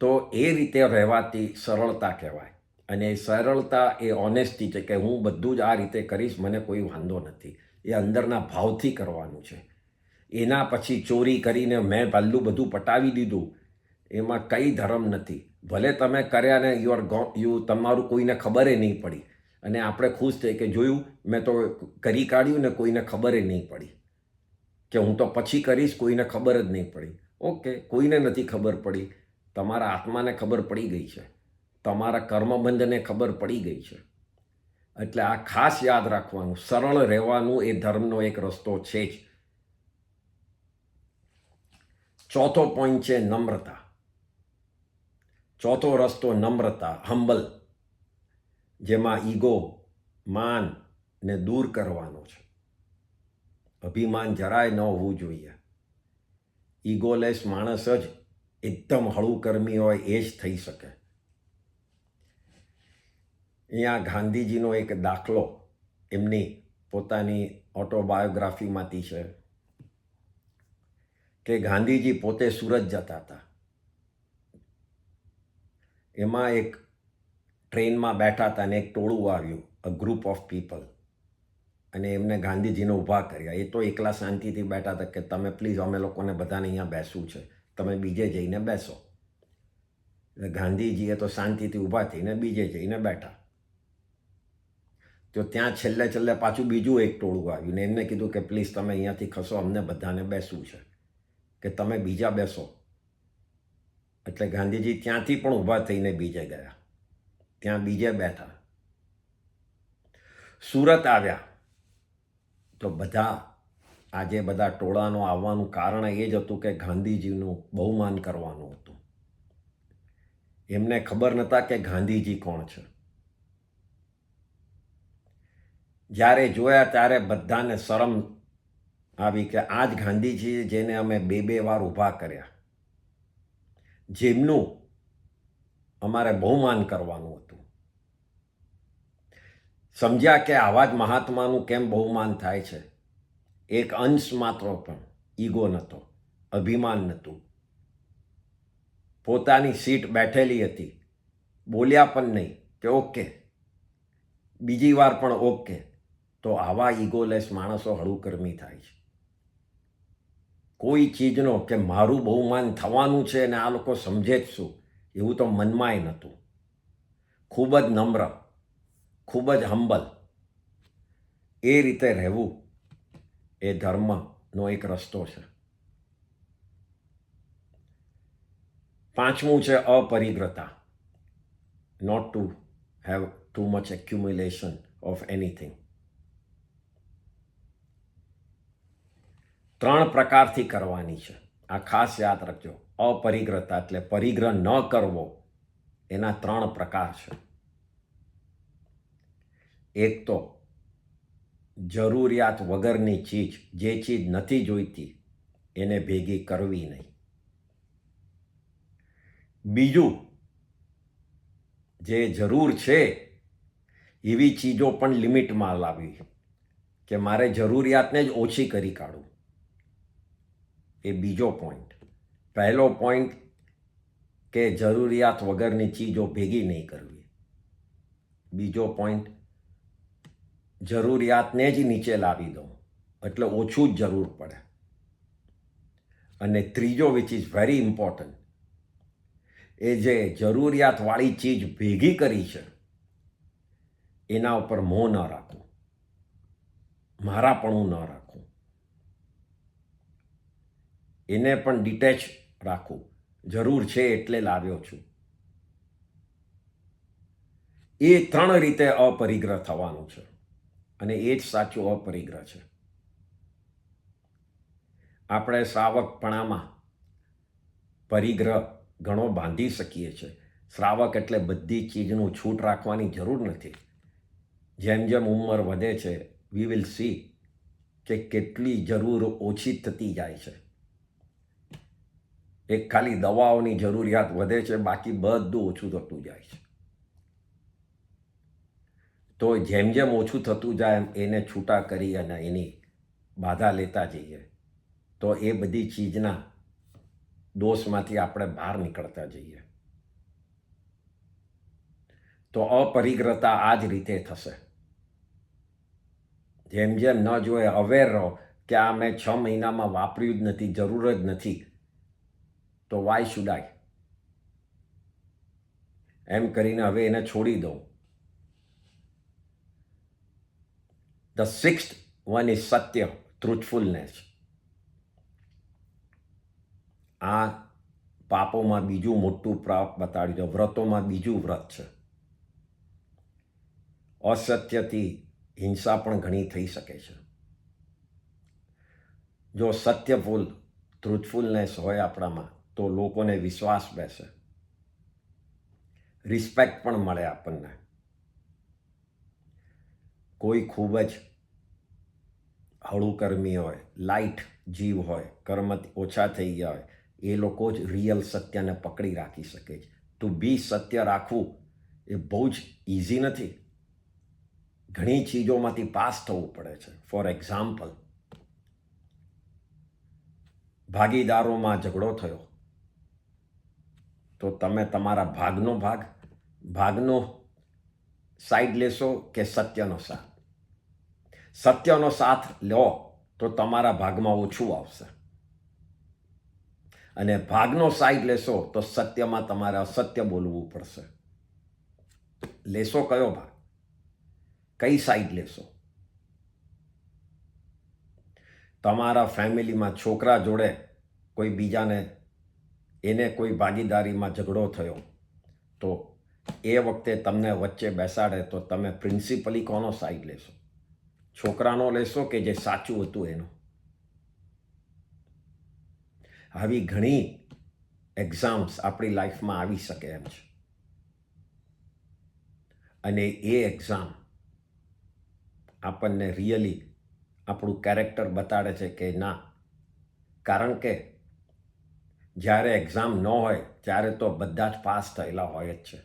તો એ રીતે રહેવાથી સરળતા કહેવાય. અને એ સરળતા એ ઓનેસ્ટી છે કે હું બધું જ આ રીતે કરીશ, મને કોઈ વાંધો નથી. એ અંદરના ભાવથી કરવાનું છે. એના પછી ચોરી કરીને મેં પહેલું બધું પટાવી દીધું, એમાં કંઈ ધર્મ નથી. ભલે તમે કર્યા ને તમારું કોઈને ખબર નહીં પડી, અને આપણે ખુશ થઈ કે જોયું મેં તો કરી કાઢ્યું ને કોઈને ખબર નહીં પડી, કે હું તો પછી કરીશ, કોઈને ખબર જ નહીં પડી. ઓકે, કોઈને નથી ખબર પડી, તમારા આત્માને ખબર પડી ગઈ છે, તમારા કર્મબંધને ખબર પડી ગઈ છે. એટલે આ ખાસ યાદ રાખવાનું, સરળ રહેવાનું એ ધર્મનો એક રસ્તો છે જ. ચોથો પોઈન્ટ છે નમ્રતા. ચોથો રસ્તો નમ્રતા, હમ્બલ, જેમાં ઈગો, માન ને દૂર કરવાનો છે. અભિમાન જરાય ન હોવું જોઈએ. ઈગોલેસ માણસ જ એકદમ હળુકર્મી હોય એ જ થઈ શકે. અહીંયા ગાંધીજીનો એક દાખલો એમની પોતાની ઓટોબાયોગ્રાફીમાંથી છે કે ગાંધીજી પોતે સુરત જતા હતા. એમાં એક ટ્રેનમાં બેઠા હતા અને એક ટોળું આવ્યું, અ ગ્રુપ ઓફ પીપલ, અને એમને ગાંધીજીને ઊભા કર્યા. એ તો એકલા શાંતિથી બેઠા હતા કે તમે પ્લીઝ અમે લોકોને બધાને અહીંયા બેસવું છે, તમે બીજે જઈને બેસો. એટલે ગાંધીજીએ તો શાંતિથી ઊભા થઈને બીજે જઈને બેઠા. તો ત્યાં છેલ્લે પાછું બીજું એક ટોળું આવ્યું ને એમને કીધું કે પ્લીઝ તમે અહીંયાથી ખસો, અમને બધાને બેસવું છે, કે તમે બીજા બેસો. એટલે ગાંધીજી ત્યાંથી પણ ઊભા થઈને બીજે ગયા, ત્યાં બીજે બેઠા. સુરત આવ્યા તો આજે બધા ટોળાનો આવવાનું કારણ એ જ હતું કે ગાંધીજીનું બહુમાન કરવાનું હતું. એમને ખબર નહોતા કે ગાંધીજી કોણ છે. જ્યારે જોયા ત્યારે બધાને શરમ આવી કે આ જ ગાંધીજી જેને અમે બે વાર ઊભા કર્યા, જેમનું અમારે બહુમાન કરવાનું હતું. સમજ્યા કે આવા જ મહાત્માનું કેમ બહુમાન થાય છે. એક અંશ માત્ર પણ ઈગો નહોતો, અભિમાન નહોતું. પોતાની સીટ બેઠેલી હતી, બોલ્યા પણ નહીં કે ઓકે, બીજી વાર પણ ઓકે. તો આવા ઈગોલેસ માણસો હળુકર્મી થાય છે. કોઈ ચીજનો કે મારું બહુમાન થવાનું છે અને આ લોકો સમજે જ શું, એવું તો મનમાંય નહોતું. ખૂબ જ નમ્ર, ખૂબ જ હમ્બલ, એ રીતે રહેવું એ ધર્મનો એક રસ્તો છે. પાંચમું છે અપરિગ્રતા, not to have too much accumulation of anything. 3 પ્રકારથી કરવાની છે, આ ખાસ યાદ રાખજો. અપરિગ્રતા એટલે પરિગ્રહ ન કરવો, એના 3 પ્રકાર છે. એક તો જરૂરિયાત વગરની ચીજ, જે ચીજ નથી જોઈતી એને ભેગી કરવી નહીં. બીજું, જે જરૂર છે એવી ચીજો પણ લિમિટમાં લાવવી, કે મારે જરૂરિયાતને જ ઓછી કરી કાઢું. એ બીજો પોઈન્ટ. પહેલો પોઈન્ટ કે જરૂરિયાત વગરની ચીજો ભેગી નહીં કરવી. બીજો પોઈન્ટ, જરૂરિયાતને જ નીચે લાવી દો એટલે ઓછું જ જરૂર પડે. અને ત્રીજો, વિચ ઇઝ વેરી ઇમ્પોર્ટન્ટ, એ જે જરૂરિયાતવાળી ચીજ ભેગી કરી છે એના ઉપર મોહ ન રાખવું, મારાપણું ન રાખવું, એને પણ ડિટેચ રાખવું. જરૂર છે એટલે લાવ્યો છું. એ 3 રીતે અપરિગ્રહ થવાનું છે અને એ જ સાચું અપરિગ્રહ છે. આપણે શ્રાવકપણામાં પરિગ્રહ ઘણો બાંધી શકીએ છીએ. શ્રાવક એટલે બધી ચીજનું છૂટ રાખવાની જરૂર નથી. જેમ જેમ ઉંમર વધે છે, વી વિલ સી કે કેટલી જરૂર ઓછી થતી જાય છે. એક ખાલી દવાઓની જરૂરિયાત વધે છે, બાકી બધું ઓછું થતું જાય છે. તો જેમ જેમ ઓછું થતું જાય એમ એને છૂટા કરી અને એની બાધા લેતા જઈએ તો એ બધી ચીજના દોષમાંથી આપણે બહાર નીકળતા જઈએ. તો અપરિગ્રહતા આ જ રીતે થશે. જેમ જેમ ન જોઈએ અવેર રહો કે આ મેં 6 મહિનામાં વાપર્યું જ નથી, જરૂર જ નથી, તો વાય શુડ આઈ એમ કરીને હવે એને છોડી દઉં. ધ 6th one is સત્ય, ટ્રુથફુલનેસ. આ પાપોમાં બીજું મોટું પાપ બતાડ્યું છે, વ્રતોમાં બીજું વ્રત છે. અસત્યથી હિંસા પણ ઘણી થઈ શકે છે. જો સત્યફુલ ટ્રુથફુલનેસ હોય આપણામાં તો લોકોને વિશ્વાસ બેસે, રિસ્પેક્ટ પણ મળે આપણને. કોઈ ખૂબ જ હળુકર્મી હોય, લાઇટ જીવ હોય, કર્મ ઓછા થઈ ગયા હોય, એ લોકો જ રિયલ સત્યને પકડી રાખી શકે છે. ટુ બી સત્ય રાખવું એ બહુ જ ઇઝી નથી. ઘણી ચીજોમાંથી પાસ થવું પડે છે. ફોર એક્ઝામ્પલ, ભાગીદારોમાં ઝઘડો થયો તો તમે તમારા ભાગનો સાઈડ લેશો કે સત્યનો સાથ? સત્યનો સાથ લો તો તમારા ભાગમાં ઓછું આવશે, અને ભાગનો સાઈડ લેશો તો સત્યમાં તમારે અસત્ય બોલવું પડશે. લેશો કયો ભાગ? કઈ સાઈડ લેશો? તમારા ફેમિલીમાં છોકરા જોડે કોઈ બીજાને એને કોઈ ભાગીદારીમાં ઝઘડો થયો તો એ વખતે તમને વચ્ચે બેસાડે તો તમે પ્રિન્સિપલી કોનો સાઈડ લેશો? છોકરાનો લેશો કે જે સાચું હતું એનો? આવી ઘણી એક્ઝામ્સ આપણી લાઈફમાં આવી શકે એમ છે. અને એ એક્ઝામ આપણને રિયલી આપણું કેરેક્ટર બતાડે છે કે ના. કારણ કે જ્યારે એક્ઝામ ન હોય ત્યારે તો બધા જ પાસ થયેલા હોય જ છે,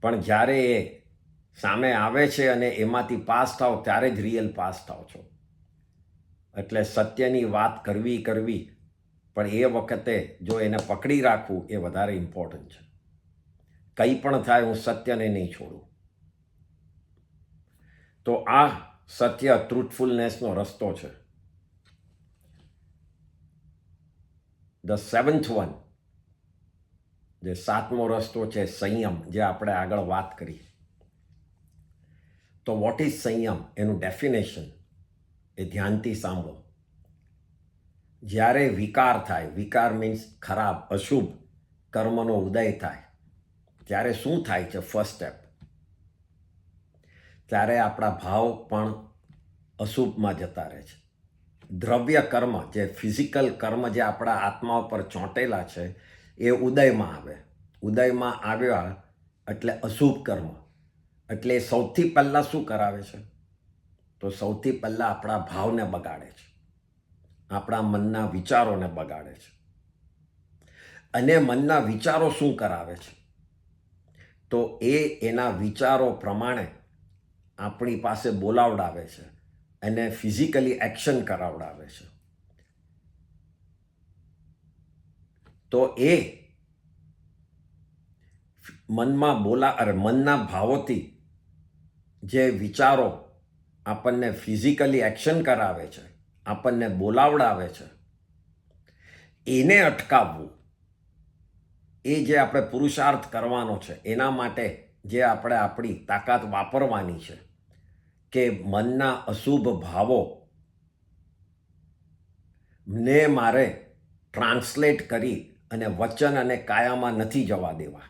પણ જ્યારે એ સામે આવે છે અને એમાંથી પાસ થાવ ત્યારે જ રિયલ પાસ થાવ છો. એટલે સત્યની વાત કરવી પણ એ વખતે જો એને પકડી રાખવું એ વધારે ઇમ્પોર્ટન્ટ છે. કંઈ પણ થાય હું સત્યને નહીં છોડું. તો આ સત્ય ટ્રુથફુલનેસનો રસ્તો છે. ધ 7th one, જે 7મો રસ્તો છે સંયમ, જે આપણે આગળ વાત કરી. તો વોટ ઇઝ સંયમ? એનું ડેફિનેશન એ ધ્યાનથી સાંભળો. જ્યારે વિકાર થાય, વિકાર મીન્સ ખરાબ, અશુભ કર્મનો ઉદય થાય, ત્યારે શું થાય છે? ફર્સ્ટ સ્ટેપ, ત્યારે આપણા ભાવ પણ અશુભમાં જતા રહે છે. દ્રવ્ય કર્મ, જે ફિઝિકલ કર્મ જે આપણા આત્મા ઉપર ચોંટેલા છે એ ઉદયમાં આવે. ઉદયમાં આવ્યા એટલે અશુભ કર્મ. એટલે સૌથી પહેલાં શું કરાવે છે? તો સૌથી પહેલાં આપણા ભાવને બગાડે છે, આપણા મનના વિચારોને બગાડે છે. અને મનના વિચારો શું કરાવે છે? તો એના વિચારો પ્રમાણે આપણી પાસે બોલાવડાવે છે અને ફિઝિકલી એક્શન કરાવડાવે છે. તો એ મનના ભાવોથી જે વિચારો આપણને ફિઝિકલી એક્શન કરાવે છે, આપણને બોલાવડાવે છે, એને અટકાવવું, એ જે આપણે પુરુષાર્થ કરવાનો છે, એના માટે જે આપણે આપણી તાકાત વાપરવાની છે કે મનના અશુભ ભાવો ને મારે ટ્રાન્સલેટ કરી અને વચન અને કાયામાં નથી જવા દેવા.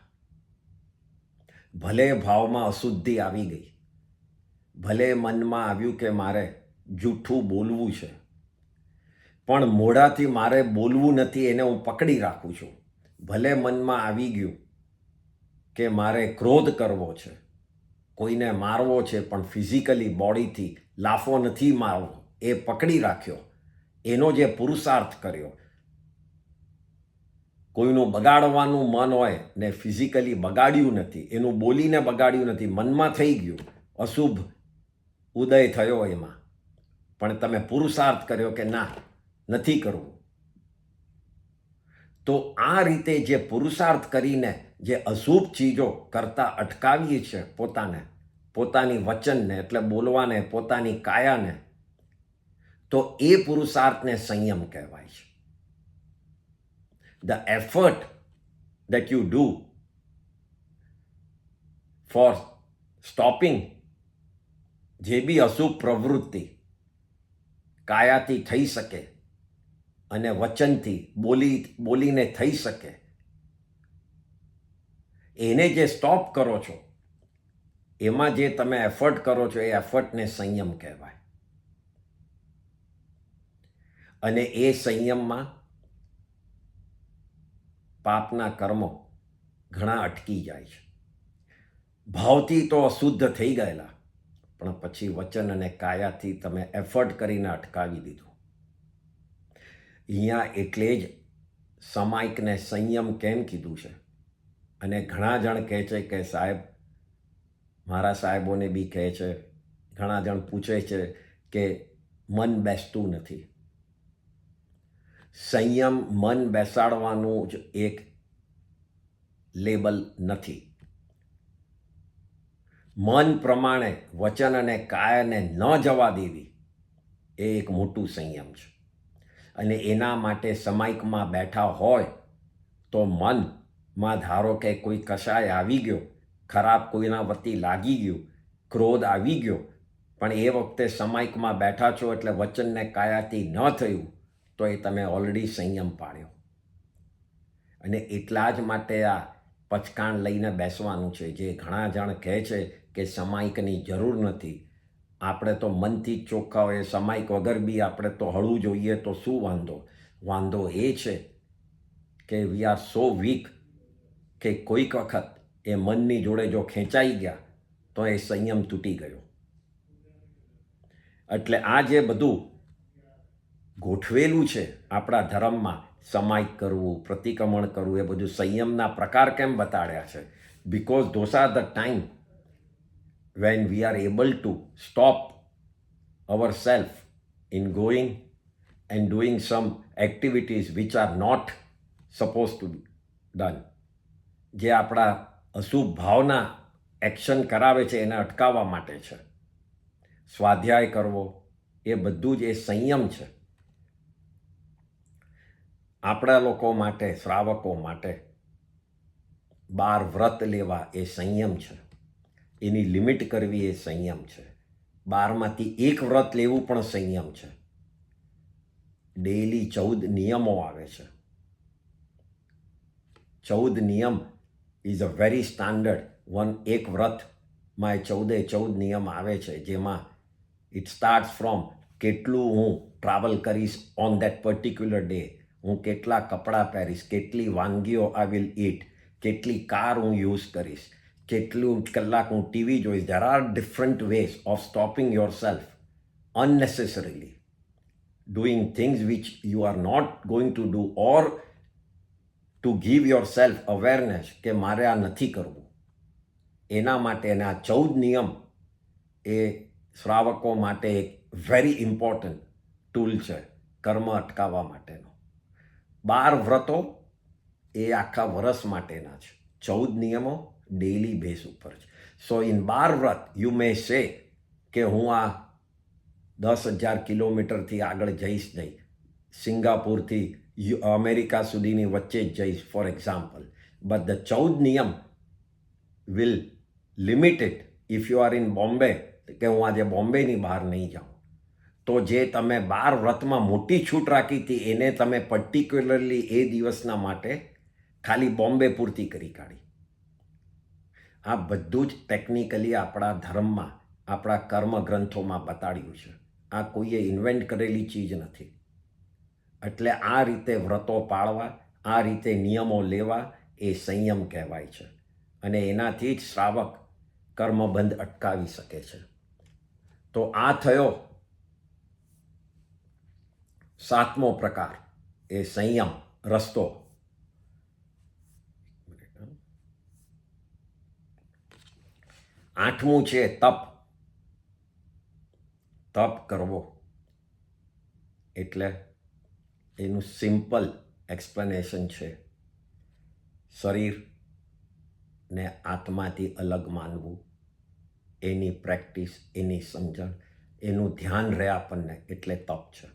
ભલે ભાવમાં અશુદ્ધિ આવી ગઈ, ભલે મનમાં આવ્યું કે મારે જૂઠું બોલવું છે, પણ મોઢાથી મારે બોલવું નથી, એને હું પકડી રાખું છું. ભલે મનમાં આવી ગયું કે મારે ક્રોધ કરવો છે, કોઈને મારવો છે, પણ ફિઝિકલી બોડીથી લાફો નથી મારવો, એ પકડી રાખ્યો, એનો જે પુરુષાર્થ કર્યો. કોઈનું બગાડવાનું મન હોય ને ફિઝિકલી બગાડ્યું નથી, એનું બોલીને બગાડ્યું નથી, મનમાં થઈ ગયું, અશુભ ઉદય થયો એમાં, પણ તમે પુરુષાર્થ કર્યો કે ના, નથી કરવું. તો આ રીતે જે પુરુષાર્થ કરીને જે અશુભ ચીજો કરતા અટકાવીએ છે પોતાની વચનને, એટલે બોલવાને, પોતાની કાયાને, તો એ પુરુષાર્થને સંયમ કહેવાય છે. The effort that you do for stopping જે બી અશુભ પ્રવૃત્તિ કાયાથી થઈ શકે અને વચનથી બોલીને થઈ શકે, એને જે સ્ટોપ કરો છો, એમાં જે તમે એફર્ટ કરો છો, એ એફર્ટને સંયમ કહેવાય. અને એ સંયમમાં પાપના કર્મો ઘણા અટકી જાય છે. ભાવથી તો અશુદ્ધ થઈ ગયેલા, પણ પછી વચન અને કાયાથી તમે એફર્ટ કરીને અટકાવી દીધું. અહીંયા એટલે જ સમાયિકને સંયમ કેમ કીધું છે. અને ઘણા જણ કહે છે કે સાહેબ, મારા સાહેબોને બી કહે છે, ઘણા જણ પૂછે છે કે મન બેસતું નથી. સંયમ મન બેસાડવાનું જ એક લેબલ નથી. મન પ્રમાણે વચન અને કાયાને ન જવા દેવી એ એક મોટું સંયમ છે. અને એના માટે સમાયિકમાં બેઠા હોય તો મનમાં ધારો કે કોઈ કશાય આવી ગયો, ખરાબ કોઈના વતી લાગી ગયું, ક્રોધ આવી ગયો, પણ એ વખતે સમાયિકમાં બેઠા છો એટલે વચનને કાયાથી ન થયું, તો એ તમે ઓલરેડી સંયમ પાડ્યો. અને એટલા જ માટે આ પચકાણ લઈને બેસવાનું છે. જે ઘણા જણ કહે છે કે સમાયિકની જરૂર નથી, આપણે તો મનથી જ ચોખ્ખા હોય, સમાયિક વગર બી આપણે તો હળવું જોઈએ, તો શું વાંધો? વાંધો એ છે કે વી આર સો વીક કે કોઈક વખત એ મનની જોડે જો ખેંચાઈ ગયા તો એ સંયમ તૂટી ગયો. એટલે આ જે બધું ગોઠવેલું છે આપણા ધર્મમાં, સમાયિક કરવું, પ્રતિક્રમણ કરવું, એ બધું સંયમના પ્રકાર કેમ બતાડ્યા છે? Because those are the time when we are able to stop ourselves in going and doing some activities which are not supposed to be done. જે આપણા અશુભ ભાવના એક્શન કરાવે છે એને અટકાવવા માટે છે. સ્વાધ્યાય કરવો, એ બધું જ એ સંયમ છે. આપણા લોકો માટે, શ્રાવકો માટે 12 વ્રત લેવા એ સંયમ છે. એની લિમિટ કરવી એ સંયમ છે. 12માંથી 1 વ્રત લેવું પણ સંયમ છે. ડેઈલી 14 નિયમો આવે છે. 14 નિયમ ઇઝ અ વેરી સ્ટાન્ડર્ડ એક વ્રતમાં એ 14 નિયમ આવે છે, જેમાં ઇટ સ્ટાર્ટ્સ ફ્રોમ કેટલું હું ટ્રાવેલ કરીશ ઓન દેટ પર્ટિક્યુલર ડે, હું કેટલા કપડાં પહેરીશ, કેટલી વાનગીઓ આઈ વિલ ઈટ, કેટલી કાર હું યુઝ કરીશ, કેટલું કલાક હું ટીવી જોઈશ. There are different ways of stopping yourself unnecessarily doing things which you are not going to do, or to give yourself awareness કે મારે આ નથી કરવું. એના માટે આ 14 નિયમ એ શ્રાવકો માટે એક વેરી ઇમ્પોર્ટન્ટ ટૂલ છે કર્મ અટકાવવા માટેનો. 12 વ્રતો એ આખા વર્ષ માટેના છે. 14 નિયમો ડેઈલી બેઝ ઉપર છે. સો ઇન 12 વ્રત યુ મે સે કે હું આ 10,000 કિલોમીટરથી આગળ જઈશ નહીં, સિંગાપુરથી અમેરિકા સુધીની વચ્ચે જ જઈશ ફોર એક્ઝામ્પલ, બટ ધ 14 નિયમ will limit it. If you are in Bombay, કે હું આજે બોમ્બેની બહાર નહીં જાઉં, તો જે તમે 12 વ્રતમાં મોટી છૂટ રાખી હતી એને તમે પર્ટિક્યુલરલી એ દિવસના માટે ખાલી બોમ્બે પૂરતી કરી કાઢી. આ બધું જ ટેકનિકલી આપણા ધર્મમાં, આપણા કર્મ ગ્રંથોમાં બતાડ્યું છે. આ કોઈએ ઇન્વેન્ટ કરેલી ચીજ નથી. એટલે આ રીતે વ્રતો પાળવા, આ રીતે નિયમો લેવા એ સંયમ કહેવાય છે. અને એનાથી જ શ્રાવક કર્મબંધ અટકાવી શકે છે. તો આ થયો 7મો પ્રકાર, એ સંયમ રસ્તો. 8મું છે તપ. તપ કરવો એટલે એનું સિમ્પલ એક્સપ્લેનેશન છે શરીરને આત્માથી અલગ માનવું, એની પ્રેક્ટિસ, એની સમજણ, એનું ધ્યાન રહે આપણને, એટલે તપ છે.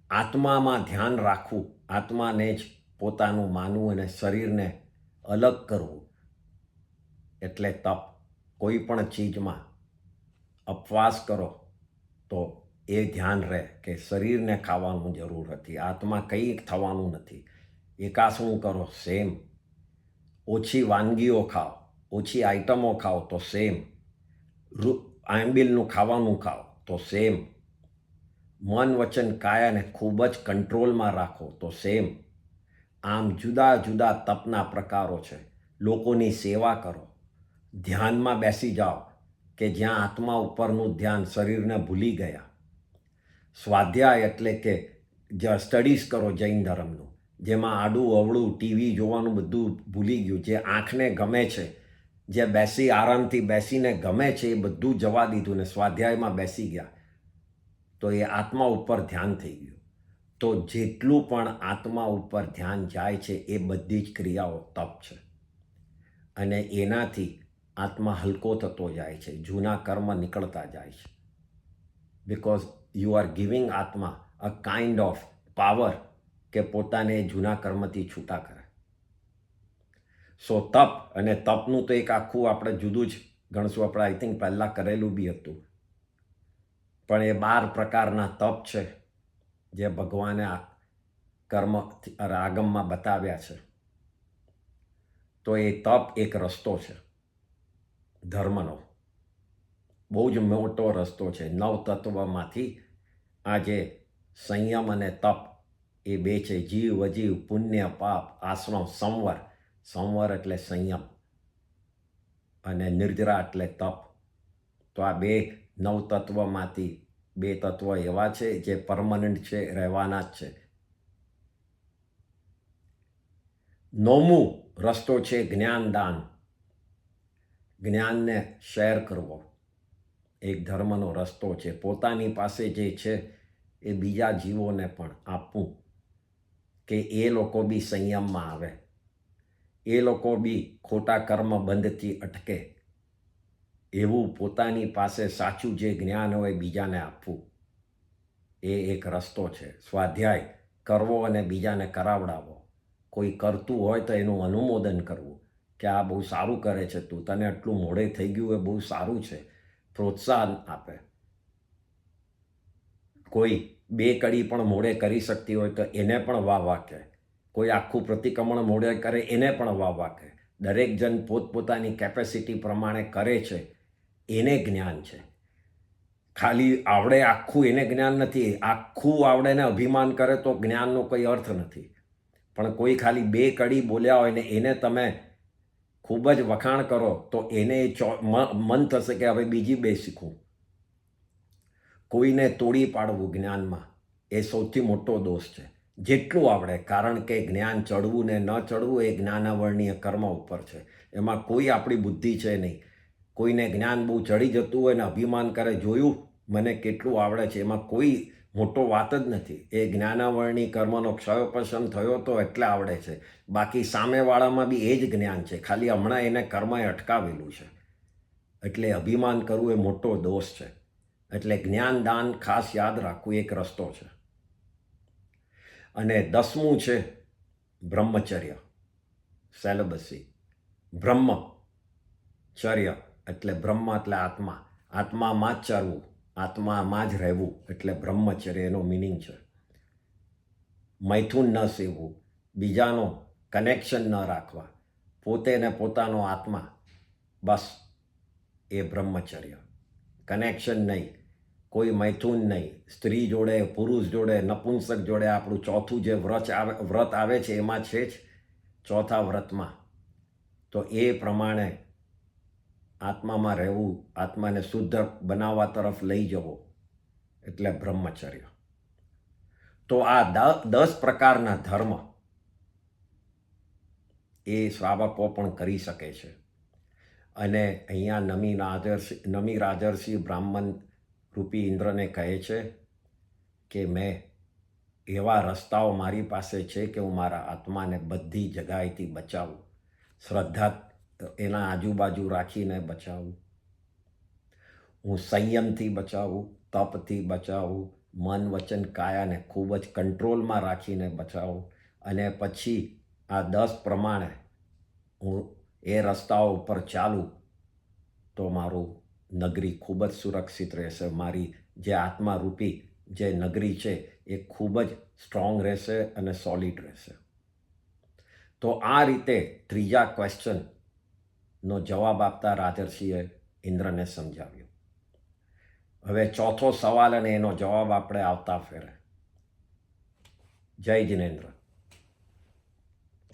આત્મામાં ધ્યાન રાખવું, આત્માને જ પોતાનું માનવું અને શરીરને અલગ કરવું એટલે તપ. કોઈ પણ ચીજમાં અપવાસ કરો તો એ ધ્યાન રહે કે શરીરને ખાવાનું જરૂર નથી, આત્મા કંઈ થવાનું નથી. એકાસણું કરો, સેમ. ઓછી વાનગીઓ ખાઓ, ઓછી આઈટમો ખાઓ તો સેમ. આંબીલનું ખાવાનું ખાઓ તો સેમ. મન વચન કાયાને ખૂબ જ કંટ્રોલમાં રાખો તો સેમ. આમ જુદા જુદા તપના પ્રકારો છે. લોકોની સેવા કરો, ધ્યાનમાં બેસી જાઓ કે જ્યાં આત્મા ઉપરનું ધ્યાન, શરીરને ભૂલી ગયા. સ્વાધ્યાય એટલે કે સ્ટડીઝ કરો જૈન ધર્મનું, જેમાં આડું અવળું ટીવી જોવાનું બધું ભૂલી ગયું. જે આંખને ગમે છે, જે બેસી આરામથી બેસીને ગમે છે, એ બધું જવા દીધું ને સ્વાધ્યાયમાં બેસી ગયા, તો એ આત્મા ઉપર ધ્યાન થઈ ગયું. તો જેટલું પણ આત્મા ઉપર ધ્યાન જાય છે એ બધી જ ક્રિયાઓ તપ છે. અને એનાથી આત્મા હલકો થતો જાય છે, જૂના કર્મ નીકળતા જાય છે. બિકોઝ યુ આર ગિવિંગ આત્મા અ કાઇન્ડ ઓફ પાવર કે પોતાને જૂના કર્મથી છૂટા કરે. સો તપ, અને તપનું તો એક આખું આપણે જુદું જ ગણશું. આપણે આઈ થિંક પહેલાં કરેલું બી હતું. પણ એ 12 પ્રકારના તપ છે જે ભગવાને આ કર્મ આગમમાં બતાવ્યા છે. તો એ તપ એક રસ્તો છે ધર્મનો, બહુ જ મોટો રસ્તો છે. 9 તત્વમાંથી આ જે સંયમ અને તપ એ બે છે. જીવ અજીવ, પુણ્ય પાપ, આશ્રમ, સંવર. સંવર એટલે સંયમ અને નિર્જરા એટલે તપ. તો આ 9 તત્વમાંથી 2 તત્વ એવા છે જે પરમનન્ટ છે, રહેવાના જ છે. 9મું રસ્તો છે જ્ઞાનદાન. જ્ઞાનને શેર કરવો એક ધર્મનો રસ્તો છે. પોતાની પાસે જે છે એ બીજા જીવોને પણ આપવું કે એ લોકો બી સંયમમાં આવે, એ લોકો બી ખોટા કર્મ બંધથી અટકે. એવું પોતાની પાસે સાચું જે જ્ઞાન હોય બીજાને આપવું, એ એક રસ્તો છે. સ્વાધ્યાય કરવો અને બીજાને કરાવડાવો. કોઈ કરતું હોય તો એનું અનુમોદન કરવું કે આ બહુ સારું કરે છે, તું, તને આટલું મોડે થઈ ગયું, એ બહુ સારું છે. પ્રોત્સાહન આપે. કોઈ 2 કડી પણ મોડે કરી શકતી હોય તો એને પણ વાહ કહે. કોઈ આખું પ્રતિક્રમણ મોડે કરે એને પણ વાહ કહે. દરેક જણ પોતપોતાની કેપેસિટી પ્રમાણે કરે છે, એને જ્ઞાન છે. ખાલી આવડે આખું એને જ્ઞાન નથી. આખું આવડે ને અભિમાન કરે તો જ્ઞાનનો કોઈ અર્થ નથી. પણ કોઈ ખાલી 2 કડી બોલ્યા હોય ને એને તમે ખૂબ જ વખાણ કરો તો એને મન થશે કે હવે બીજી 2 શીખવું. કોઈને તોડી પાડવું જ્ઞાનમાં એ સૌથી મોટો દોષ છે. જેટલું આવડે, કારણ કે જ્ઞાન ચડવું ને ન ચડવું એ જ્ઞાનાવર્ણીય કર્મ ઉપર છે. એમાં કોઈ આપણી બુદ્ધિ છે નહીં. કોઈને જ્ઞાન બહુ ચડી જતું હોય ને અભિમાન કરે, જોયું મને કેટલું આવડે છે, એમાં કોઈ મોટો વાત જ નથી. એ જ્ઞાનાવર્ણી કર્મનો ક્ષયોપશમ થયો તો એટલે આવડે છે. બાકી સામેવાળામાં બી એ જ જ્ઞાન છે, ખાલી હમણાં એને કર્મએ અટકાવેલું છે. એટલે અભિમાન કરવું એ મોટો દોષ છે. એટલે જ્ઞાનદાન ખાસ યાદ રાખવું એક રસ્તો છે. અને 10મું છે બ્રહ્મચર્ય, સેલિબસી. બ્રહ્મચર્ય એટલે બ્રહ્મ એટલે આત્મા, આત્મામાં જ ચાલવું, આત્મામાં જ રહેવું એટલે બ્રહ્મચર્ય એનો મિનિંગ છે. મૈથુન ન સેવવું, બીજાનો કનેક્શન ન રાખવા, પોતે ને પોતાનો આત્મા, બસ એ બ્રહ્મચર્ય. કનેક્શન નહીં, કોઈ મૈથુન નહીં, સ્ત્રી જોડે, પુરુષ જોડે, નપુંસક જોડે. આપણું ચોથું જે વ્રત આવે છે એમાં છે જ ચોથા વ્રતમાં. તો એ પ્રમાણે આત્મામાં રહેવું, આત્માને શુદ્ધ બનાવવા તરફ લઈ જવો એટલે બ્રહ્મચર્ય. તો આ 10 પ્રકારના ધર્મ એ શ્રાવકો પણ કરી શકે છે. અને અહીંયા નમી રાજર્ષિ બ્રાહ્મણ રૂપી ઇન્દ્રને કહે છે કે મેં એવા રસ્તાઓ મારી પાસે છે કે હું મારા આત્માને બધી જગાએથી બચાવું, શ્રદ્ધા એના આજુબાજુ રાખીને બચાવું, હું સંયમથી બચાવું, તપથી બચાવું, મન વચન કાયાને ખૂબ જ કંટ્રોલમાં રાખીને બચાવું, અને પછી આ 10 પ્રમાણે હું એ રસ્તાઓ ઉપર ચાલું તો મારું નગરી ખૂબ જ સુરક્ષિત રહેશે. મારી જે આત્મારૂપી જે નગરી છે એ ખૂબ જ સ્ટ્રોંગ રહેશે અને સોલિડ રહેશે. તો આ રીતે ત્રીજા ક્વેશ્ચનનો જવાબ આપતા રાજર્ષિએ ઇન્દ્રને સમજાવ્યું. હવે ચોથો સવાલ અને એનો જવાબ આપણે આવતા ફેરે. જય જિનેન્દ્ર.